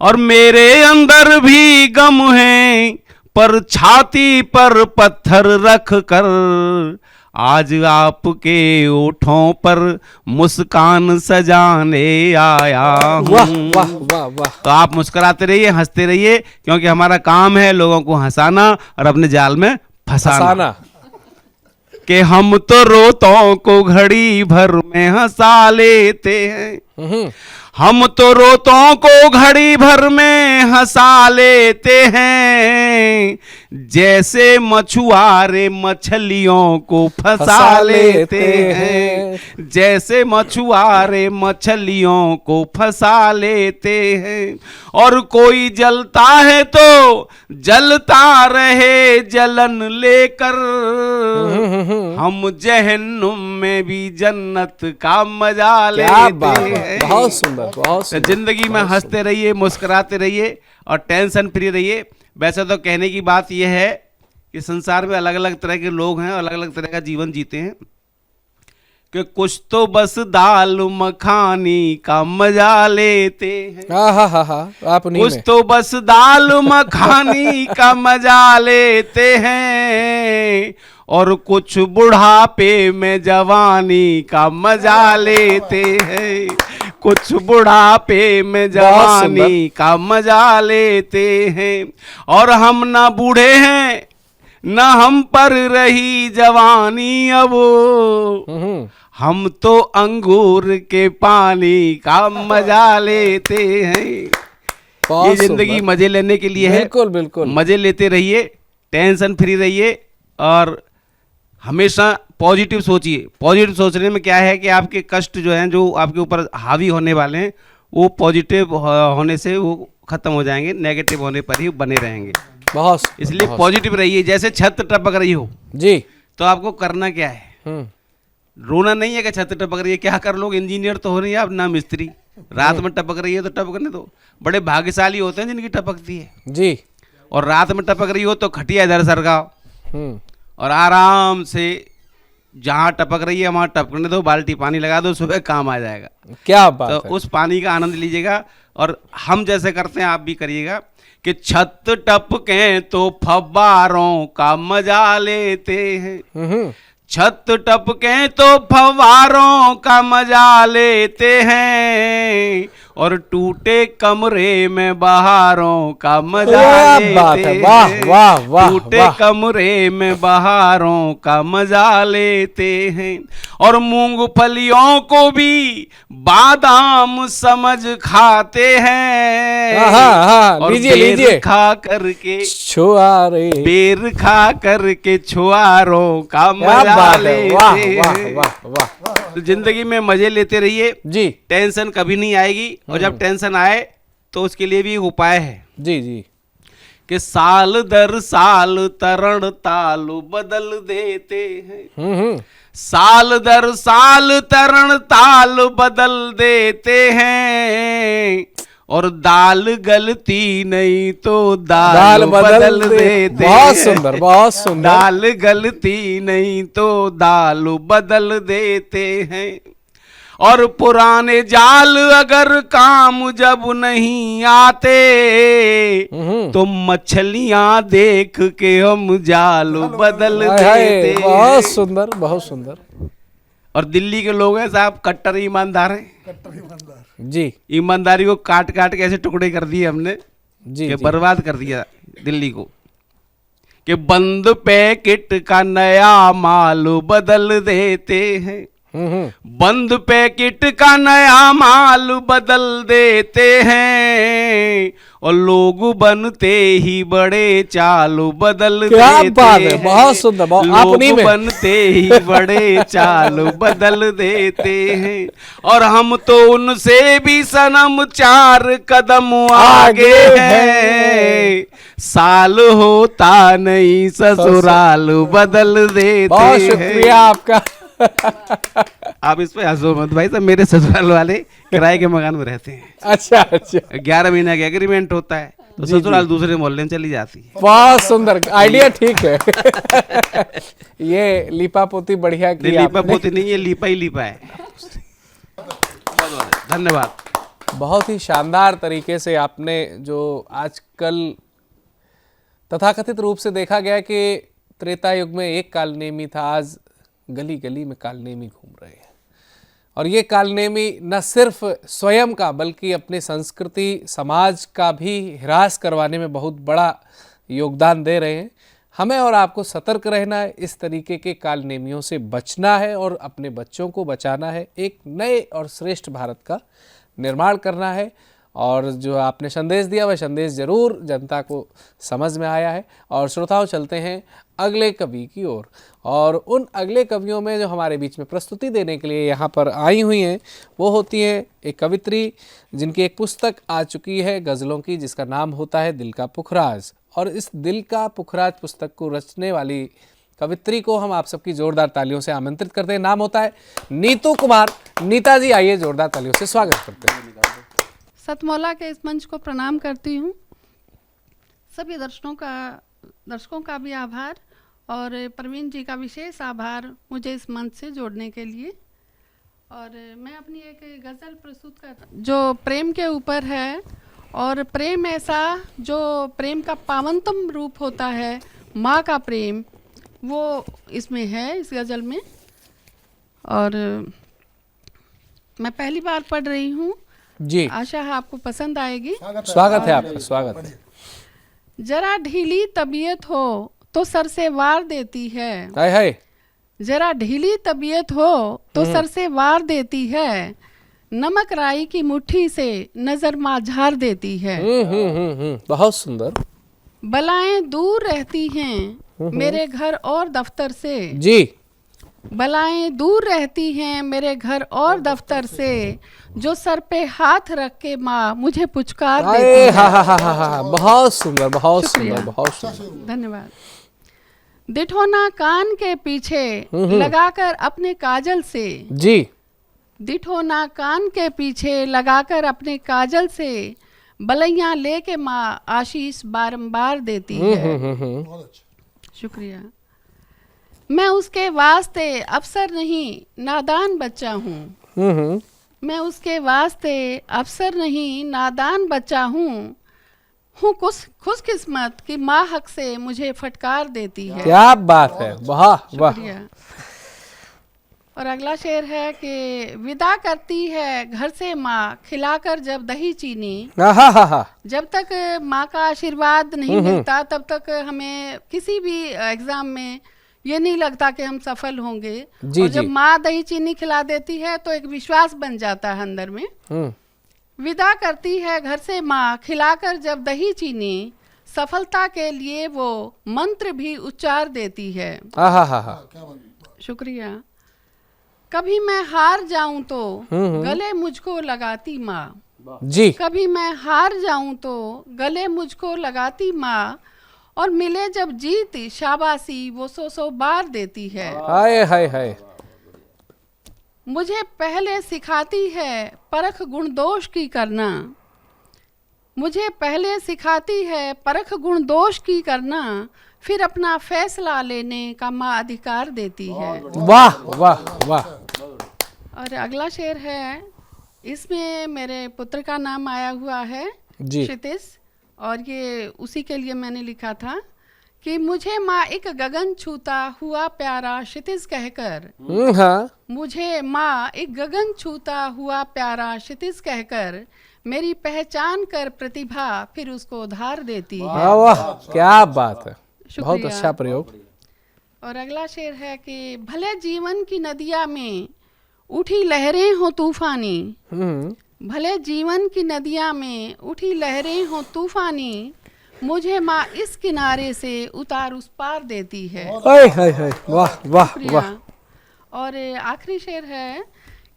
और मेरे अंदर भी गम है, पर छाती पर पत्थर रख कर आज आपके ओठों पर मुस्कान सजाने आया हूं। वाह वाह वाह वाह। तो आप मुस्कुराते रहिए, हंसते रहिए, क्योंकि हमारा काम है लोगों को हंसाना और अपने जाल में फंसाना। कि हम तो रोतों को घड़ी भर में हंसा लेते हैं, हम तो रोतों को घड़ी भर में हंसा लेते हैं, जैसे मछुआरे मछलियों को फंसा लेते हैं, जैसे मछुआरे मछलियों को फंसा लेते हैं। और कोई जलता है तो जलता रहे जलन लेकर, हम जहन्नुम में भी जन्नत का मजा लेते हैं। बहुत सुंदर, बहुत सुंदर। जिंदगी में हंसते रहिए, मुस्कुराते रहिए और टेंशन फ्री रहिए। वैसे तो कहने की बात यह है कि संसार में अलग अलग तरह के लोग हैं, अलग अलग तरह का जीवन जीते हैं, कि कुछ तो बस दाल मखानी का मजा लेते हैं, आप कुछ तो बस दाल मखानी का मजा लेते हैं, और कुछ बुढ़ापे में जवानी का मजा लेते हैं, कुछ बुढ़ापे में जवानी का मजा लेते हैं। और हम ना बूढ़े हैं ना हम पर रही जवानी, अब हम तो अंगूर के पानी का मजा लेते हैं। ये जिंदगी मजे लेने के लिए है। बिल्कुल बिल्कुल, मजे लेते रहिए, टेंशन फ्री रहिए और हमेशा पॉजिटिव सोचिए। पॉजिटिव सोचने में क्या है कि आपके कष्ट जो हैं, जो आपके ऊपर हावी होने वाले हैं, वो पॉजिटिव होने से वो खत्म हो जाएंगे, नेगेटिव होने पर ही बने रहेंगे। बहुत इसलिए पॉजिटिव रहिए। जैसे छत टपक रही हो जी, तो आपको करना क्या है? रोना नहीं है कि छत टपक रही है, क्या कर लोग, इंजीनियर तो हो रही है आप ना मिस्त्री। रात में टपक रही है तो टपकने दो। बड़े भाग्यशाली होते हैं जिनकी टपकती है जी। और रात में टपक रही हो तो खटिया इधर सरकाओ और आराम से जहाँ टपक रही है वहाँ टपकने दो, बाल्टी पानी लगा दो, सुबह काम आ जाएगा। क्या बात तो है। उस पानी का आनंद लीजिएगा और हम जैसे करते हैं आप भी करिएगा कि छत टपके तो फव्वारों का मजा लेते हैं, छत टपके तो फव्वारों का मजा लेते हैं और टूटे कमरे में बहारों का मजा क्या बात लेते है, वाह हैं, वाह वाह टूटे वाह। कमरे में बहारों का मजा लेते हैं और मूंगफलियों को भी बादाम समझ खाते हैं और लीजिए बेर लीजिए। खा करके छुआरे, बेर खा करके छुआरों का क्या मजा बात है, लेते वाह हैं। वाह वाह वाह। तो जिंदगी में मजे लेते रहिए जी टेंशन कभी नहीं आएगी और जब टेंशन आए तो उसके लिए भी एक उपाय है जी जी। कि साल दर साल तरण तालु बदल देते हैं, साल दर साल तरण ताल बदल देते हैं और दाल गलती नहीं तो दाल बदल देते हैं। बहुत सुंदर बहुत सुंदर। दाल गलती नहीं तो दाल बदल देते हैं और पुराने जाल अगर काम जब नहीं आते तो मछलियां देख के हम जाल बदल देते हैं। बहुत सुंदर बहुत सुंदर। और दिल्ली के लोग हैं साहब कट्टर ईमानदार हैं जी। ईमानदारी को काट काट के ऐसे टुकड़े कर दिए हमने जी कि जी। बर्बाद कर दिया दिल्ली को कि बंद पैकेट का नया माल बदल देते हैं, बंद पैकेट का नया माल बदल देते हैं और लोग बनते ही बड़े चालू बदल क्या देते बात है, हैं। बहुत सुंदर, बहुत अपनी लोग में। बनते ही बड़े चालू बदल देते हैं और हम तो उनसे भी सनम 4 कदम आगे हैं, साल होता नहीं ससुराल बदल देते बहुत हैं। शुक्रिया आपका। आप इस पे हंसो मत भाई साहब, मेरे ससुराल वाले किराए के मकान में रहते हैं। अच्छा अच्छा। 11 महीने का एग्रीमेंट होता है तो ससुराल दूसरे मोहल्ले में चली जाती है। बहुत सुंदर आइडिया, ठीक है। ये लीपा पोती बढ़िया की लीपा आपने। पोती नहीं है, लीपा ही लीपा है। धन्यवाद। बहुत ही शानदार तरीके से आपने जो आजकल तथाकथित रूप से देखा गया कि त्रेता युग में एक कालनेमी था, आज गली गली में कालनेमी घूम रहे हैं और ये कालनेमी न सिर्फ स्वयं का बल्कि अपनी संस्कृति समाज का भी ह्रास करवाने में बहुत बड़ा योगदान दे रहे हैं। हमें और आपको सतर्क रहना है, इस तरीके के कालनेमियों से बचना है और अपने बच्चों को बचाना है, एक नए और श्रेष्ठ भारत का निर्माण करना है। और जो आपने संदेश दिया वह संदेश जरूर जनता को समझ में आया है। और श्रोताओं, चलते हैं अगले कवि की ओर और उन अगले कवियों में जो हमारे बीच में प्रस्तुति देने के लिए यहाँ पर आई हुई हैं वो होती हैं एक कवित्री जिनकी एक पुस्तक आ चुकी है गज़लों की, जिसका नाम होता है दिल का पुखराज। और इस दिल का पुखराज पुस्तक को रचने वाली कवित्री को हम आप सबकी जोरदार तालियों से आमंत्रित करते हैं। नाम होता है नीतू कुमार। नीता जी आइए, जोरदार तालियों से स्वागत करते हैं। सतमौला के इस मंच को प्रणाम करती हूँ। सभी दर्शकों का भी आभार और प्रवीण जी का विशेष आभार मुझे इस मंच से जोड़ने के लिए। और मैं अपनी एक गज़ल प्रस्तुत कर जो प्रेम के ऊपर है और प्रेम ऐसा जो प्रेम का पावनतम रूप होता है, माँ का प्रेम, वो इसमें है इस गज़ल में। और मैं पहली बार पढ़ रही हूँ जी, आशा है आपको पसंद आएगी। स्वागत है आपका, स्वागत है। जरा ढीली तबीयत हो तो सर से वार देती है, हाय हाय। जरा ढीली तबीयत हो तो सर से वार देती है, नमक राई की मुट्ठी से नजर माझार देती है। बहुत सुंदर। बलाएं दूर रहती हैं मेरे घर और दफ्तर से, जी, बलाएं दूर रहती हैं मेरे घर और दफ्तर से, जो सर पे हाथ रख के माँ मुझे पुचकार देती अरे है। हा, बहुत सुंदर, बहुत शुक्रिया। सुंदर, बहुत सुंदर। धन्यवाद। दिठोना कान के पीछे लगाकर अपने काजल से, जी, दिठोना कान के पीछे लगाकर अपने काजल से, बलैया लेके माँ आशीष बारंबार देती है। शुक्रिया। मैं उसके वास्ते अफसर नहीं नादान बच्चा हूँ। मैं उसके वास्ते अफसर नहीं नादान बच्चा हूँ खुशकिस्मत कि माँ हक से मुझे फटकार देती है। क्या बात है, वाह वाह। शुक्रिया। और अगला शेर है कि विदा करती है घर से माँ खिलाकर जब दही चीनी। हा। जब तक माँ का आशीर्वाद नहीं मिलता तब तक हमें किसी भी एग्जाम में ये नहीं लगता कि हम सफल होंगे। जी, और जब जी। माँ दही चीनी खिला देती है तो एक विश्वास बन जाता है अंदर में। विदा करती है घर से माँ खिलाकर जब दही चीनी, सफलता के लिए वो मंत्र भी उच्चार देती है। हा। शुक्रिया। कभी मैं हार जाऊं तो गले मुझको लगाती माँ। जी, कभी मैं हार जाऊं तो गले मुझको लगाती माँ, और मिले जब जीत शाबाशी वो 100 बार देती है। हाय हाय हाय। मुझे पहले सिखाती है परख गुण दोष की करना। मुझे पहले सिखाती है परख गुण दोष की करना, फिर अपना फैसला लेने का माँ अधिकार देती है। वाह वाह वाह। और अगला शेर है, इसमें मेरे पुत्र का नाम आया हुआ है, जी। क्षितिज, और ये उसी के लिए मैंने लिखा था कि मुझे माँ एक गगन छूता हुआ प्यारा क्षितिज कहकर, हाँ। मुझे माँ एक गगन छूता हुआ प्यारा क्षितिज कहकर, मेरी पहचान कर प्रतिभा फिर उसको उधार देती है। वाह वाह, क्या बात है, बहुत शुक्रिया। अच्छा प्रयोग। और अगला शेर है कि भले जीवन की नदिया में उठी लहरें हो तूफानी, भले जीवन की नदिया में उठी लहरें हो तूफानी, मुझे माँ इस किनारे से उतार उस पार देती है। हाय हाय हाय, वाह वाह शुक्रिया। वाह। और आखिरी शेर है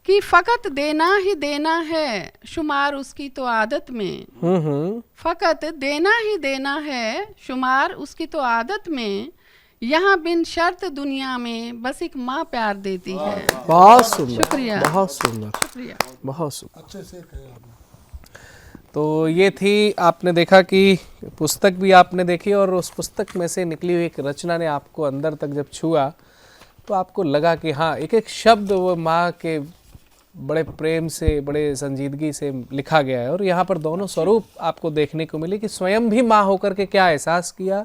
कि फकत देना ही देना है शुमार उसकी तो आदत में। फकत देना ही देना है शुमार उसकी तो आदत में, यहाँ बिन शर्त दुनिया में बस एक माँ प्यार देती है। बहुत सुंदर, शुक्रिया। बहुत सुंदर, शुक्रिया। बहुत सुंदर। तो ये थी, आपने देखा कि पुस्तक भी आपने देखी और उस पुस्तक में से निकली हुई एक रचना ने आपको अंदर तक जब छुआ तो आपको लगा कि हाँ, एक एक शब्द वो माँ के बड़े प्रेम से, बड़े संजीदगी से लिखा गया है। और यहाँ पर दोनों स्वरूप आपको देखने को मिले कि स्वयं भी माँ होकर के क्या एहसास किया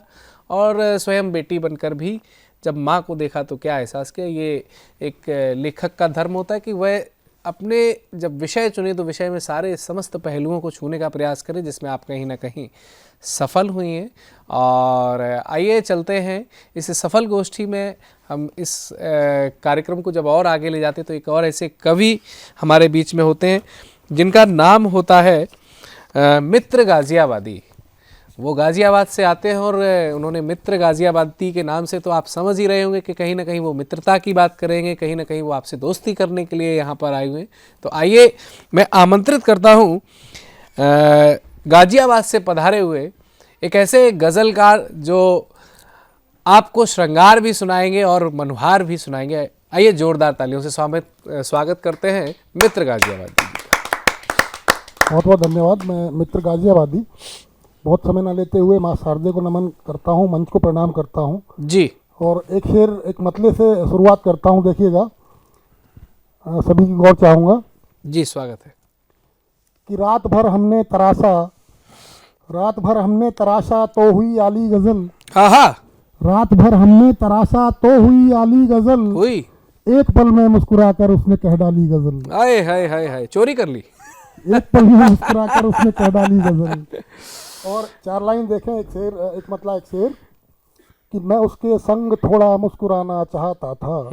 और स्वयं बेटी बनकर भी जब माँ को देखा तो क्या एहसास किया। ये एक लेखक का धर्म होता है कि वह अपने जब विषय चुने तो विषय में सारे समस्त पहलुओं को छूने का प्रयास करें, जिसमें आप कहीं ना कहीं सफल हुई हैं। और आइए चलते हैं इस सफल गोष्ठी में। हम इस कार्यक्रम को जब और आगे ले जाते तो एक और ऐसे कवि हमारे बीच में होते हैं जिनका नाम होता है मित्र गाजियाबादी। वो गाजियाबाद से आते हैं और उन्होंने मित्र गाजियाबादी के नाम से तो आप समझ ही रहे होंगे कि कहीं ना कहीं वो मित्रता की बात करेंगे, कहीं ना कहीं वो आपसे दोस्ती करने के लिए यहाँ पर आए हुए हैं। तो आइए मैं आमंत्रित करता हूँ गाजियाबाद से पधारे हुए एक ऐसे गज़लकार जो आपको श्रृंगार भी सुनाएंगे और मनोहार भी सुनाएंगे। आइए जोरदार तालियों से स्वागत करते हैं मित्र गाजियाबादी जी का। बहुत बहुत धन्यवाद। मैं मित्र गाजियाबादी बहुत समय न लेते हुए माँ शारदे को नमन करता हूँ, मंच को प्रणाम करता हूँ जी। और एक शेर, एक मतले से शुरुआत करता हूँ। देखिएगा, सभी की गौर चाहूँगा जी। स्वागत है। कि रात भर हमने तराशा तो हुई आली गज़ल। हाँ हाँ। रात भर हमने तराशा तो हुई आली गज़ल, हुई एक पल में मुस्कुरा कर उसने कह डाली गज़ल। हाय हाय हाय हाय, चोरी कर ली। एक पल में मुस्कुरा कर उसने कह डाली गज़ल। और 4 लाइन देखें, एक शेर, एक मतलब एक शेर कि मैं उसके संग थोड़ा मुस्कुराना चाहता था।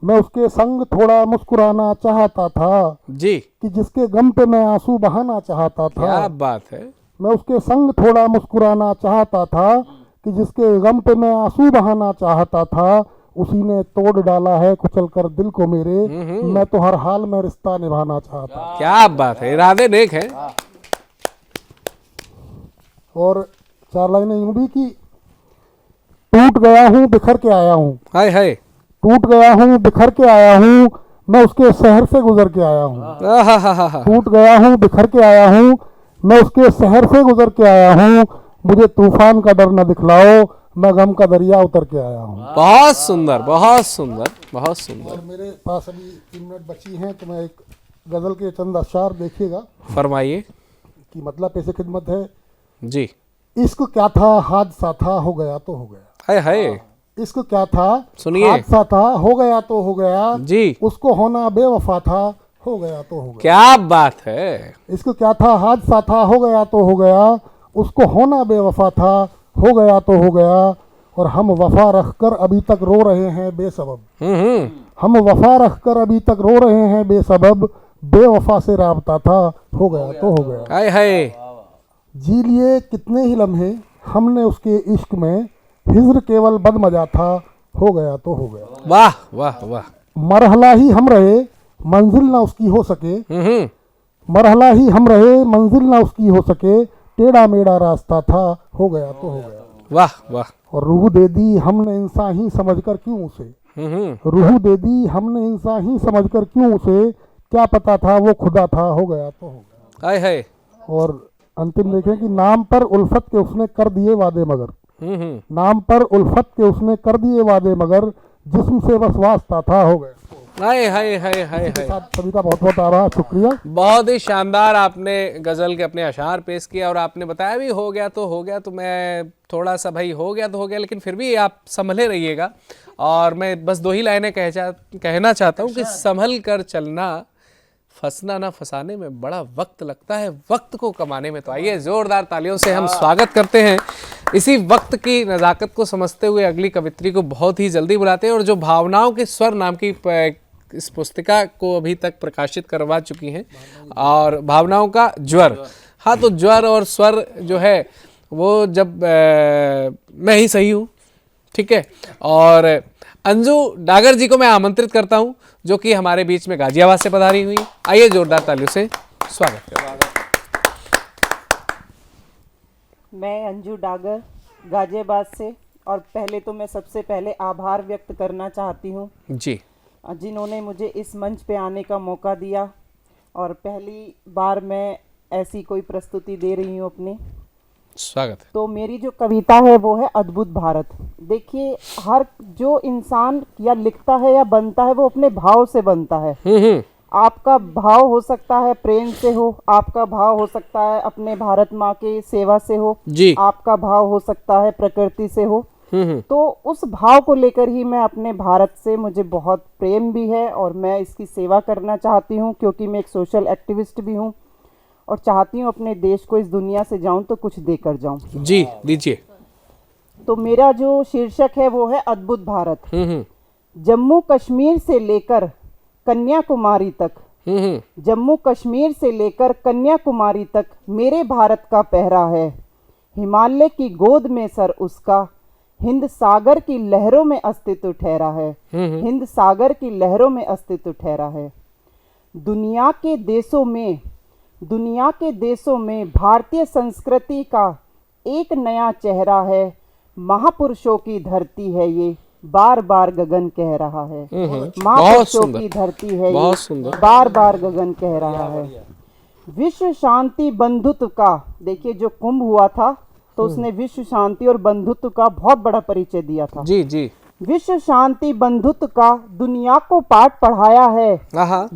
मैं उसके संग थोड़ा मुस्कुराना चाहता था जी, कि जिसके गम पे मैं आंसू बहाना चाहता था। क्या बात है। मैं उसके संग थोड़ा मुस्कुराना चाहता था कि जिसके गम पे मैं आंसू बहाना चाहता था। उसी ने तोड़ डाला है कुचल कर दिल को मेरे, मैं तो हर हाल में रिश्ता निभाना चाहता। क्या बात है, इरादे नेक है। और 4 लाइनें यूं भी कि टूट गया हूँ बिखर के आया हूँ, हाय हाय, टूट गया हूँ बिखर के आया हूँ, मैं उसके शहर से गुजर के आया हूँ। टूट गया हूँ बिखर के आया हूँ, मैं उसके शहर से गुजर के आया हूँ, मुझे तूफान का डर न दिखलाओ, मैं गम का दरिया उतर के आया हूँ। बहुत सुंदर, बहुत सुंदर, बहुत सुंदर। और मेरे पास अभी 3 मिनट बची हैं तो मैं एक गजल के चंद अशार देखिएगा। फरमाइए। कि मतलब पैसे खिदमत है जी। इश्क क्या था हादसा था हो गया तो हो गया। हाय हाय, इश्क क्या था सुनिए। हादसा था हो गया तो हो गया जी। उसको होना बेवफा था हो गया तो हो गया। क्या बात है। इश्क क्या था हादसा था हो गया तो हो गया, उसको होना बेवफा था हो गया तो हो गया, और हम वफा रखकर अभी तक रो रहे हैं बेसबब। हम वफा रखकर अभी तक रो रहे हैं बेसबब, बेवफा से राबता था हो गया तो हो गया। हाय हाय। जी लिए कितने ही लम्हे हमने उसके इश्क में, हिज्र केवल बदमजा था हो गया तो हो गया। वाह वाह वाह। मरहला ही हम रहे मंजिल ना उसकी हो सके, मरहला ही हम रहे मंजिल ना उसकी हो सके, टेढ़ा मेढ़ा रास्ता था हो गया तो हो गया। वाह वाह। और रूह दे दी हमने इंसान ही समझकर क्यों उसे, रूह दे दी हमने इंसान ही समझकर क्यों उसे, क्या पता था वो खुदा था हो गया तो हो गया। हाय हाय। और अंतिम देखें कि नाम पर उल्फत के उसने कर दिए वादे मगर, नाम पर उल्फत के उसने कर दिए वादे मगर, जिस्म से बस वास्ता था हो गया। हाय हाय हाय हाय हाय। सभी का बहुत बहुत आभार, शुक्रिया। बहुत ही शानदार आपने गज़ल के अपने अशार पेश किया, और आपने बताया भी हो गया तो हो गया, तो मैं थोड़ा सा भाई हो गया तो हो गया, लेकिन फिर भी आप संभले रहिएगा। और मैं बस 2 ही लाइनें कहना चाहता हूँ कि संभल कर चलना, फंसना ना फंसाने में बड़ा वक्त लगता है, वक्त को कमाने में तो आइए जोरदार तालियों से हम स्वागत करते हैं। इसी वक्त की नज़ाकत को समझते हुए अगली कवित्री को बहुत ही जल्दी बुलाते हैं, और जो भावनाओं के स्वर नाम की इस पुस्तिका को अभी तक प्रकाशित करवा चुकी हैं, और भावनाओं का ज्वर। हाँ, तो ज्वर और स्वर जो है वो जब मैं ही सही हूँ, ठीक है। और अंजू डागर जी को मैं आमंत्रित करता हूं, जो कि हमारे बीच में गाजियाबाद से पधारी हुई। आइए जोरदार तालियों से स्वागत करें। मैं अंजू डागर गाजियाबाद से, और पहले तो मैं सबसे पहले आभार व्यक्त करना चाहती हूँ जी, जिन्होंने मुझे इस मंच पे आने का मौका दिया, और पहली बार मैं ऐसी कोई प्रस्तुति दे रही हूँ अपनी। स्वागत है। तो मेरी जो कविता है वो है अद्भुत भारत। देखिए, हर जो इंसान या लिखता है या बनता है वो अपने भाव से बनता है। आपका भाव हो सकता है प्रेम से हो, आपका भाव हो सकता है अपने भारत माँ की सेवा से हो जी, आपका भाव हो सकता है प्रकृति से हो। तो उस भाव को लेकर ही मैं अपने भारत से, मुझे बहुत प्रेम भी है और मैं इसकी सेवा करना चाहती हूँ, क्योंकि मैं एक सोशल एक्टिविस्ट भी हूँ और चाहती हूँ अपने देश को इस दुनिया से जाऊं तो कुछ देकर जाऊं। जी दीजिए। तो मेरा जो शीर्षक है वो है अद्भुत भारत। जम्मू कश्मीर से लेकर कन्याकुमारी तक, जम्मू कश्मीर से लेकर कन्याकुमारी तक मेरे भारत का पहरा है। हिमालय की गोद में सर उसका, हिंद सागर की लहरों में अस्तित्व ठहरा है। हिंद सागर की लहरों में अस्तित्व ठहरा है। दुनिया के देशों में भारतीय संस्कृति का एक नया चेहरा है। महापुरुषों की धरती है ये, बार बार गगन कह रहा है। महापुरुषों की धरती है ये, बार बार गगन कह रहा है। विश्व शांति बंधुत्व का, देखिए जो कुंभ हुआ था तो उसने विश्व शांति और बंधुत्व का बहुत बड़ा परिचय दिया था। जी जी। विश्व शांति बंधुत्व का दुनिया को पाठ पढ़ाया है।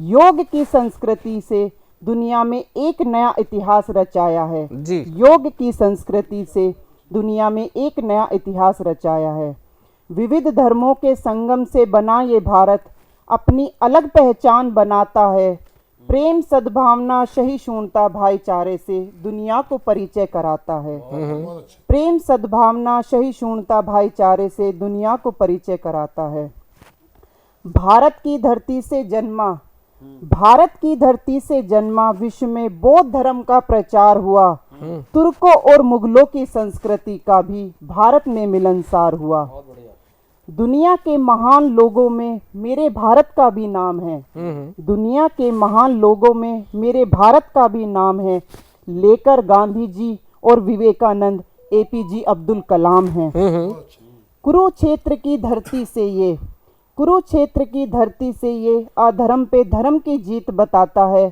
योग की संस्कृति से दुनिया में एक नया इतिहास रचाया है जी। योग की संस्कृति से दुनिया में एक नया इतिहास रचाया है। विविध धर्मों के संगम से बना ये भारत अपनी अलग पहचान बनाता है। प्रेम सद्भावना सहिष्णुता भाईचारे से दुनिया को परिचय कराता है। प्रेम सद्भावना सहिष्णुता भाईचारे से दुनिया को परिचय कराता है। भारत की धरती से जन्मा विश्व में बौद्ध धर्म का प्रचार हुआ। तुर्कों और मुगलों की संस्कृति का भी भारत में मिलनसार हुआ। दुनिया के महान लोगों में मेरे भारत का भी नाम है। दुनिया के महान लोगों में मेरे भारत का भी नाम है। लेकर गांधी जी और विवेकानंद, एपीजे अब्दुल कलाम हैं। कुरुक्षेत्र की धरती से ये, कुरुक्षेत्र की धरती से ये अधर्म पे धर्म की जीत बताता है।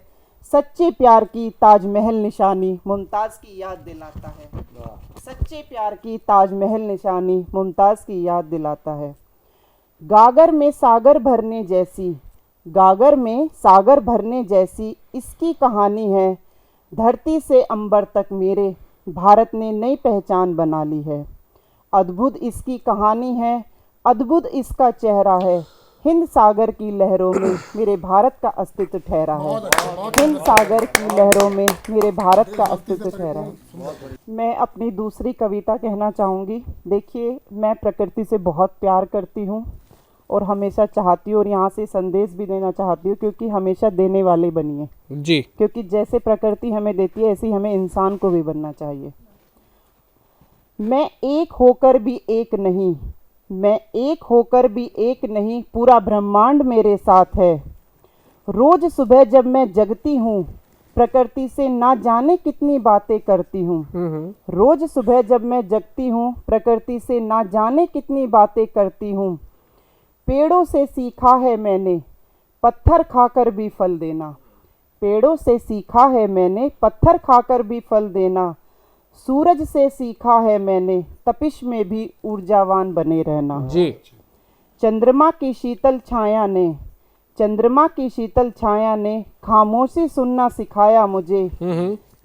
सच्चे प्यार की ताजमहल निशानी मुमताज़ की याद दिलाता है। सच्चे प्यार की ताजमहल निशानी मुमताज़ की याद दिलाता है। गागर में सागर भरने जैसी, गागर में सागर भरने जैसी इसकी कहानी है। धरती से अंबर तक मेरे भारत ने नई पहचान बना ली है। अद्भुत इसकी कहानी है, अद्भुत इसका चेहरा है। हिंद सागर की लहरों में मेरे भारत का अस्तित्व ठहरा है। हिंद सागर की लहरों में मेरे भारत का अस्तित्व ठहरा है। मैं अपनी दूसरी कविता कहना चाहूँगी। देखिए, मैं प्रकृति से बहुत प्यार करती हूँ और हमेशा चाहती हूँ, और यहाँ से संदेश भी देना चाहती हूँ, क्योंकि हमेशा देने वाले बनिए जी। क्योंकि जैसे प्रकृति हमें देती है, ऐसे ही हमें इंसान को भी बनना चाहिए। मैं एक होकर भी एक नहीं, मैं एक होकर भी एक नहीं, पूरा ब्रह्मांड मेरे साथ है। रोज सुबह जब मैं जगती हूँ, प्रकृति से ना जाने कितनी बातें करती हूँ। रोज सुबह जब मैं जगती हूँ, प्रकृति से ना जाने कितनी बातें करती हूँ। पेड़ों से सीखा है मैंने पत्थर खाकर भी फल देना। पेड़ों से सीखा है मैंने पत्थर खाकर भी फल देना। सूरज से सीखा है मैंने तपिश में भी ऊर्जावान बने रहना। जी। चंद्रमा की शीतल छाया ने, चंद्रमा की शीतल छाया ने खामोशी सुनना सिखाया मुझे।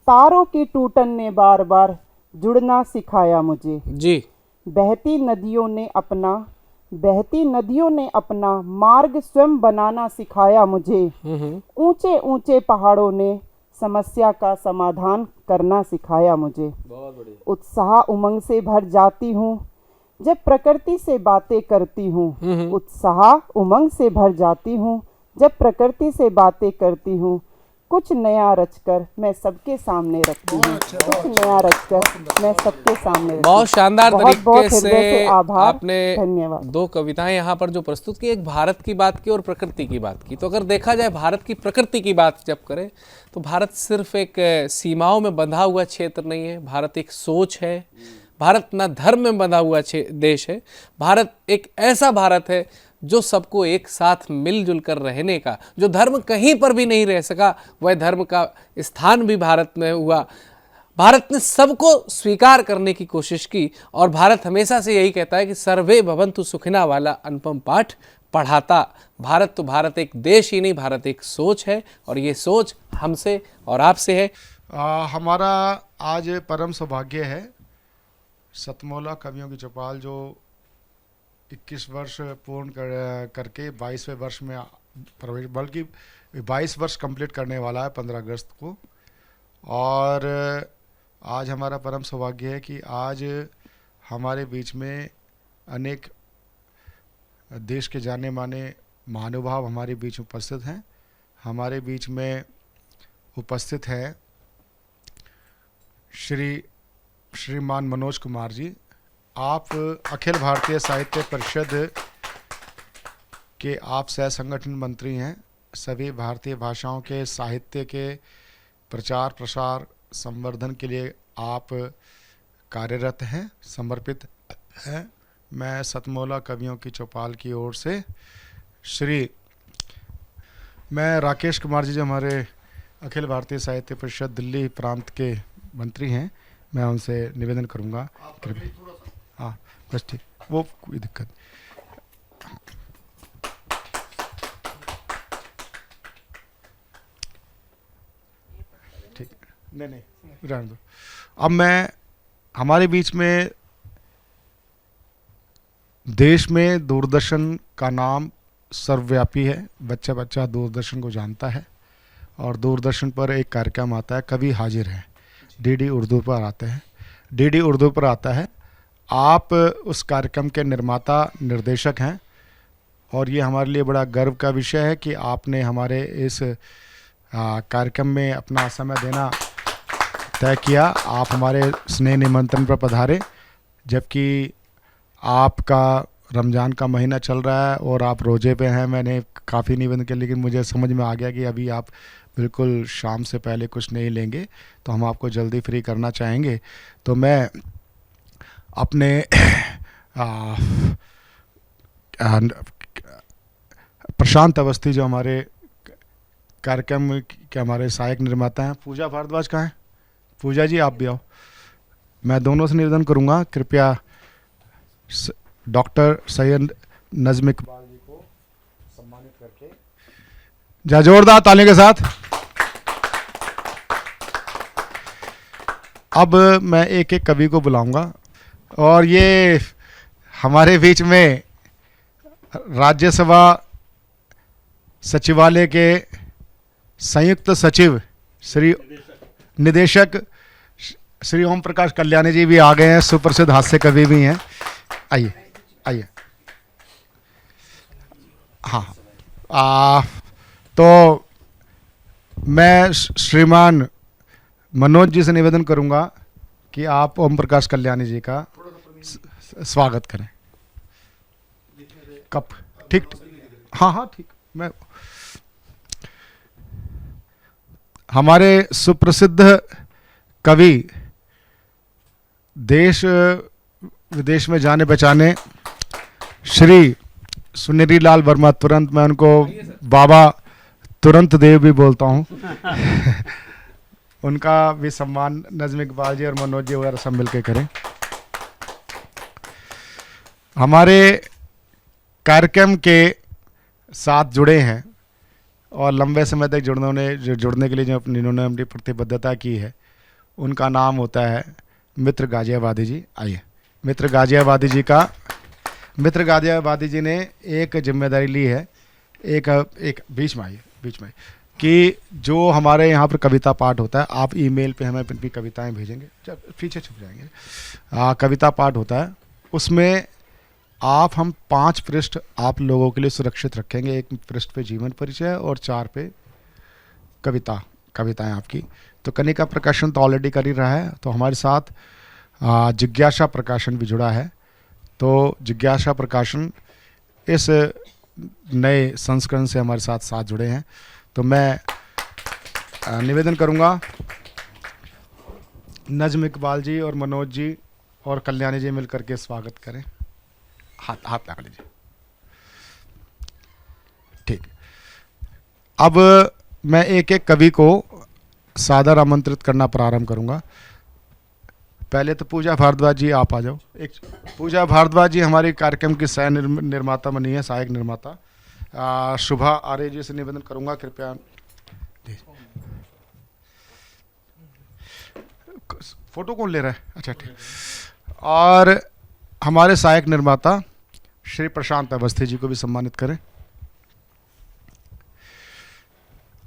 तारों की टूटन ने बार बार जुड़ना सिखाया मुझे। जी। बहती नदियों ने अपना, बहती नदियों ने अपना मार्ग स्वयं बनाना सिखाया मुझे। ऊंचे ऊंचे पहाड़ों ने समस्या का समाधान करना सिखाया मुझे। उत्साह उमंग से भर जाती हूँ जब प्रकृति से बातें करती हूँ। उत्साह उमंग से भर जाती हूँ जब प्रकृति से बातें करती हूँ। कुछ नया रचकर मैं सबके सामने रखती हूँ। कुछ नया रचकर मैं सबके सामने। बहुत शानदार तरीके से आपने धन्यवाद। दो कविताएं यहाँ पर जो प्रस्तुत की, एक भारत की बात की और प्रकृति की बात की। तो अगर देखा जाए भारत की प्रकृति की बात जब करें तो भारत सिर्फ एक सीमाओं में बंधा हुआ क्षेत्र नहीं है। भारत एक सोच है। भारत ना धर्म में बंधा हुआ देश है। भारत एक ऐसा भारत है जो सबको एक साथ मिलजुल कर रहने का, जो धर्म कहीं पर भी नहीं रह सका, वह धर्म का स्थान भी भारत में हुआ। भारत ने सबको स्वीकार करने की कोशिश की और भारत हमेशा से यही कहता है कि सर्वे भवन्तु सुखिना वाला अनुपम पाठ पढ़ाता। भारत तो भारत एक देश ही नहीं, भारत एक सोच है और ये सोच हमसे और आपसे है। हमारा आज परम सौभाग्य है, सतमौला कवियों की चौपाल जो 21 वर्ष पूर्ण करके 22वें वर्ष में प्रवेश, बल्कि 22 वर्ष कंप्लीट करने वाला है 15 अगस्त को। और आज हमारा परम सौभाग्य है कि आज हमारे बीच में अनेक देश के जाने माने महानुभाव हमारे बीच उपस्थित हैं। हमारे बीच में उपस्थित हैं श्रीमान मनोज कुमार जी। आप अखिल भारतीय साहित्य परिषद के आप सह संगठन मंत्री हैं। सभी भारतीय भाषाओं के साहित्य के प्रचार प्रसार संवर्धन के लिए आप कार्यरत हैं, समर्पित हैं। मैं सतमौला कवियों की चौपाल की ओर से मैं राकेश कुमार जी जो हमारे अखिल भारतीय साहित्य परिषद दिल्ली प्रांत के मंत्री हैं, मैं उनसे निवेदन करूंगा। हाँ बस ठीक, वो कोई दिक्कत। ठीक, नहीं रहने दो। अब मैं हमारे बीच में देश में दूरदर्शन का नाम सर्वव्यापी है। बच्चा बच्चा दूरदर्शन को जानता है और दूरदर्शन पर एक कार्यक्रम आता है, कभी हाजिर है, डीडी उर्दू पर आता है। डीडी उर्दू पर आता है। आप उस कार्यक्रम के निर्माता निर्देशक हैं और ये हमारे लिए बड़ा गर्व का विषय है कि आपने हमारे इस कार्यक्रम में अपना समय देना तय किया। आप हमारे स्नेह निमंत्रण पर पधारे, जबकि आपका रमज़ान का महीना चल रहा है और आप रोज़े पे हैं। मैंने काफ़ी निवेदन किया, लेकिन मुझे समझ में आ गया कि अभी आप बिल्कुल शाम से पहले कुछ नहीं लेंगे, तो हम आपको जल्दी फ्री करना चाहेंगे। तो मैं अपने प्रशांत अवस्थी जो हमारे कार्यक्रम के हमारे सहायक निर्माता हैं, पूजा भारद्वाज कहाँ हैं? पूजा जी, आप भी आओ। मैं दोनों से निवेदन करूंगा, कृपया डॉक्टर सैयद नज़्म इकबाल जी को सम्मानित करके जा जोरदार तालियों के साथ। अब मैं एक एक कवि को बुलाऊंगा और ये हमारे बीच में राज्यसभा सचिवालय के संयुक्त सचिव श्री निदेशक श्री ओम प्रकाश कल्याणी जी भी आ गए हैं, सुप्रसिद्ध हास्य कवि भी हैं। आइए आइए। हाँ, तो मैं श्रीमान मनोज जी से निवेदन करूंगा कि आप ओम प्रकाश कल्याणी जी का स्वागत करें। कप ठीक? हाँ ठीक। मैं हमारे सुप्रसिद्ध कवि, देश विदेश में जाने पहचाने श्री सुनेरी लाल वर्मा तुरंत, मैं उनको बाबा तुरंत देव भी बोलता हूँ उनका भी सम्मान नज़्म इकबाल जी और मनोज जी वगैरह सब मिलकर करें। हमारे कार्यक्रम के साथ जुड़े हैं और लंबे समय तक जुड़ने के लिए जो इन्होंने अपनी प्रतिबद्धता की है, उनका नाम होता है मित्र गाजियाबादी जी। आइए। मित्र गाजियाबादी जी ने एक जिम्मेदारी ली है, एक बीच में आइए कि जो हमारे यहाँ पर कविता पाठ होता है, आप ईमेल पे हमें अपनी कविताएं भेजेंगे, जब पीछे छुप जाएंगे। कविता पाठ होता है, उसमें हम 5 पृष्ठ आप लोगों के लिए सुरक्षित रखेंगे। 1 पृष्ठ पे जीवन परिचय और 4 पे कविताएं आपकी। तो कनिका प्रकाशन तो ऑलरेडी कर ही रहा है, तो हमारे साथ जिज्ञासा प्रकाशन भी जुड़ा है। तो जिज्ञासा प्रकाशन इस नए संस्करण से हमारे साथ जुड़े हैं। तो मैं निवेदन करूंगा नज़्म इकबाल जी और मनोज जी और कल्याणी जी मिलकर के स्वागत करें। हाथ लगा लीजिए। ठीक। अब मैं एक एक कवि को सादर आमंत्रित करना प्रारंभ करूंगा। पहले तो पूजा भारद्वाज जी, आप आ जाओ। पूजा भारद्वाज जी हमारे कार्यक्रम की सह निर्माता बनी है, सहायक निर्माता। शुभा आर्य जी से निवेदन करूंगा, कृपया। फोटो कौन ले रहा है? अच्छा ठीक। और हमारे सहायक निर्माता श्री प्रशांत अवस्थी जी को भी सम्मानित करें।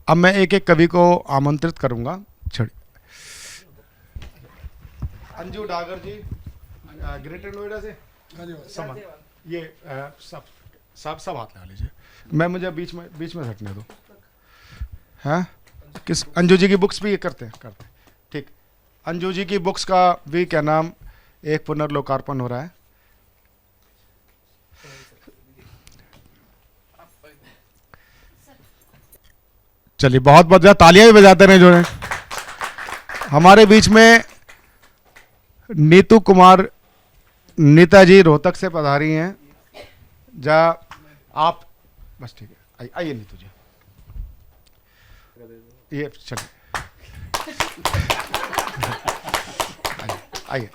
अब मैं एक एक कवि को आमंत्रित करूंगा। अंजू डागर जी, ग्रेटर नोएडा से सम्मान। ये सब हाथ लगा लीजिए। मुझे बीच में हटने दो। हाँ, किस अंजू जी की बुक्स भी ये करते हैं। ठीक। अंजू जी की बुक्स का भी क्या नाम, एक पुनर्लोकार्पण हो रहा है। चलिए, बहुत बहुत तालियां भी बजाते रहे जो है। हमारे बीच में नीतू कुमार नीता जी रोहतक से पधारी हैं। आप बस ठीक है, आइए नीतू जी, ये चलिए आइए।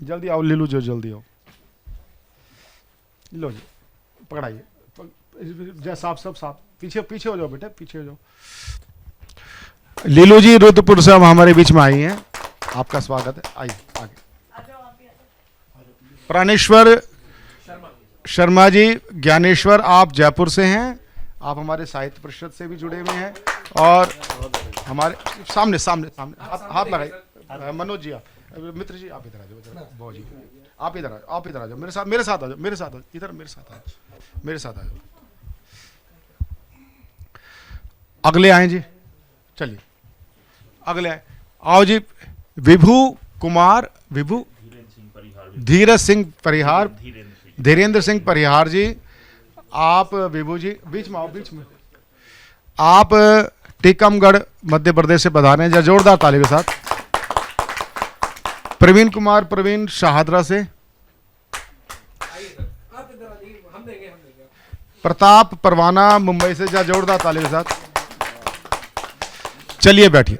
जल्दी आओ लीलू जो, जल्दी आओ। लो जी, पकड़ाइए। सब साफ पीछे हो जाओ बेटा, पीछे हो जाओ। लीलू जी रुद्रपुर से हमारे बीच में आई हैं, आपका स्वागत है। आइए आगे। प्राणेश्वर शर्मा जी ज्ञानेश्वर, आप जयपुर से हैं। आप हमारे साहित्य परिषद से भी जुड़े हुए हैं और हमारे सामने हाथ लगाइए। मनोज जी, आप मित्र जी, आप इधर आ जाओ। बहुत जी, आप इधर आ जाओ। मेरे साथ आ जाओ। इधर मेरे साथ आ जाओ। अगले आए जी, चलिए अगले आए। आओ जी, विभू धीरज सिंह परिहार, धीरेन्द्र सिंह परिहार जी, आप विभू जी बीच में आओ, बीच में आप टीकमगढ़ मध्य प्रदेश से पधारे हैं, जोरदार ताली के साथ। प्रवीण कुमार प्रवीण शाहदरा से, प्रताप परवाना मुंबई से, जोरदार ताली के साथ। चलिए बैठिए।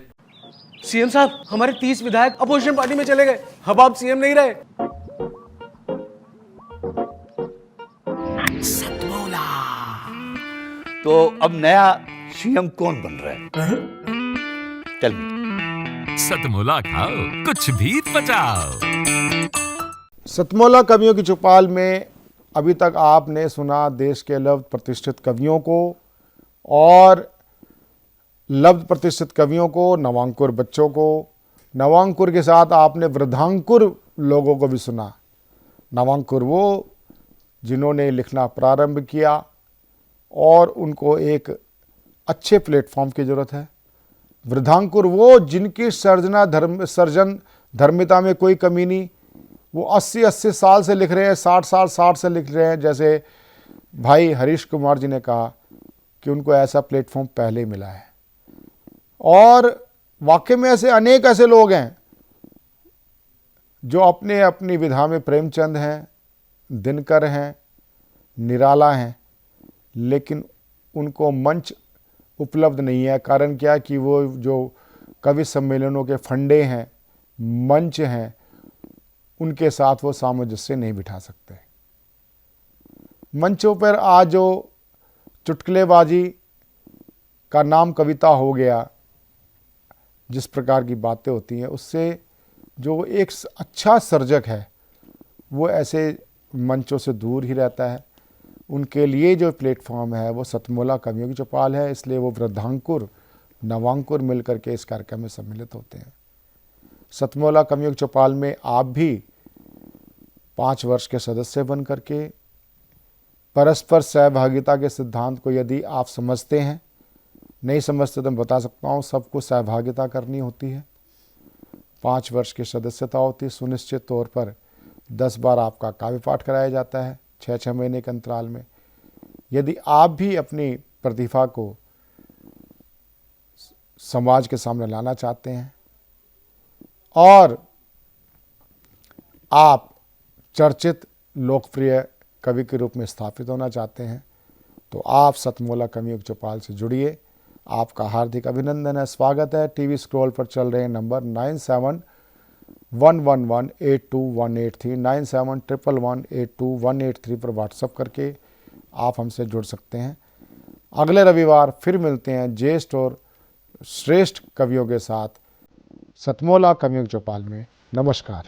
सीएम साहब, हमारे 30 विधायक अपोजिशन पार्टी में चले गए, अब आप सीएम नहीं रहे। तो अब नया सीएम कौन बन रहा है? चल सतमोला खाओ, कुछ भी पचाओ। सतमोला कवियों की चौपाल में अभी तक आपने सुना देश के लब्ध प्रतिष्ठित कवियों को, और लब्ध प्रतिष्ठित कवियों को, नवांकुर बच्चों को। नवांकुर के साथ आपने वृद्धांकुर लोगों को भी सुना। नवांकुर वो जिन्होंने लिखना प्रारंभ किया और उनको एक अच्छे प्लेटफॉर्म की ज़रूरत है। वृद्धांकुर वो जिनकी सर्जन धर्मिता में कोई कमी नहीं, वो 80 साल से लिख रहे हैं, 60 से लिख रहे हैं। जैसे भाई हरीश कुमार जी ने कहा कि उनको ऐसा प्लेटफॉर्म पहले ही मिला है, और वाकई में ऐसे अनेक ऐसे लोग हैं जो अपने अपनी विधा में प्रेमचंद हैं, दिनकर हैं, निराला हैं, लेकिन उनको मंच उपलब्ध नहीं है। कारण क्या कि वो जो कवि सम्मेलनों के फंडे हैं, मंच हैं, उनके साथ वो सामंजस्य नहीं बिठा सकते। मंचों पर आज जो चुटकुलेबाजी का नाम कविता हो गया, जिस प्रकार की बातें होती हैं, उससे जो एक अच्छा सर्जक है वो ऐसे मंचों से दूर ही रहता है। उनके लिए जो प्लेटफॉर्म है वो सतमोला कवियों की चौपाल है, इसलिए वो वृद्धांकुर नवांकुर मिलकर के इस कार्यक्रम में सम्मिलित होते हैं। सतमोला कवियों की चौपाल में आप भी 5 वर्ष के सदस्य बन करके परस्पर सहभागिता के सिद्धांत को यदि आप समझते हैं, नहीं समझते तो मैं बता सकता हूँ, सबको सहभागिता करनी होती है। 5 वर्ष की सदस्यता होती है। सुनिश्चित तौर पर 10 बार आपका काव्य पाठ कराया जाता है 6-6 महीने के अंतराल में। यदि आप भी अपनी प्रतिभा को समाज के सामने लाना चाहते हैं और आप चर्चित लोकप्रिय कवि के रूप में स्थापित होना चाहते हैं, तो आप सतमोला कवियों की चौपाल से जुड़िए। आपका हार्दिक अभिनंदन है, स्वागत है। टीवी स्क्रॉल पर चल रहे नंबर 9711182183 9711182183 पर व्हाट्सएप करके आप हमसे जुड़ सकते हैं। अगले रविवार फिर मिलते हैं ज्येष्ठ और श्रेष्ठ कवियों के साथ सतमोला कवियों की चौपाल में। नमस्कार।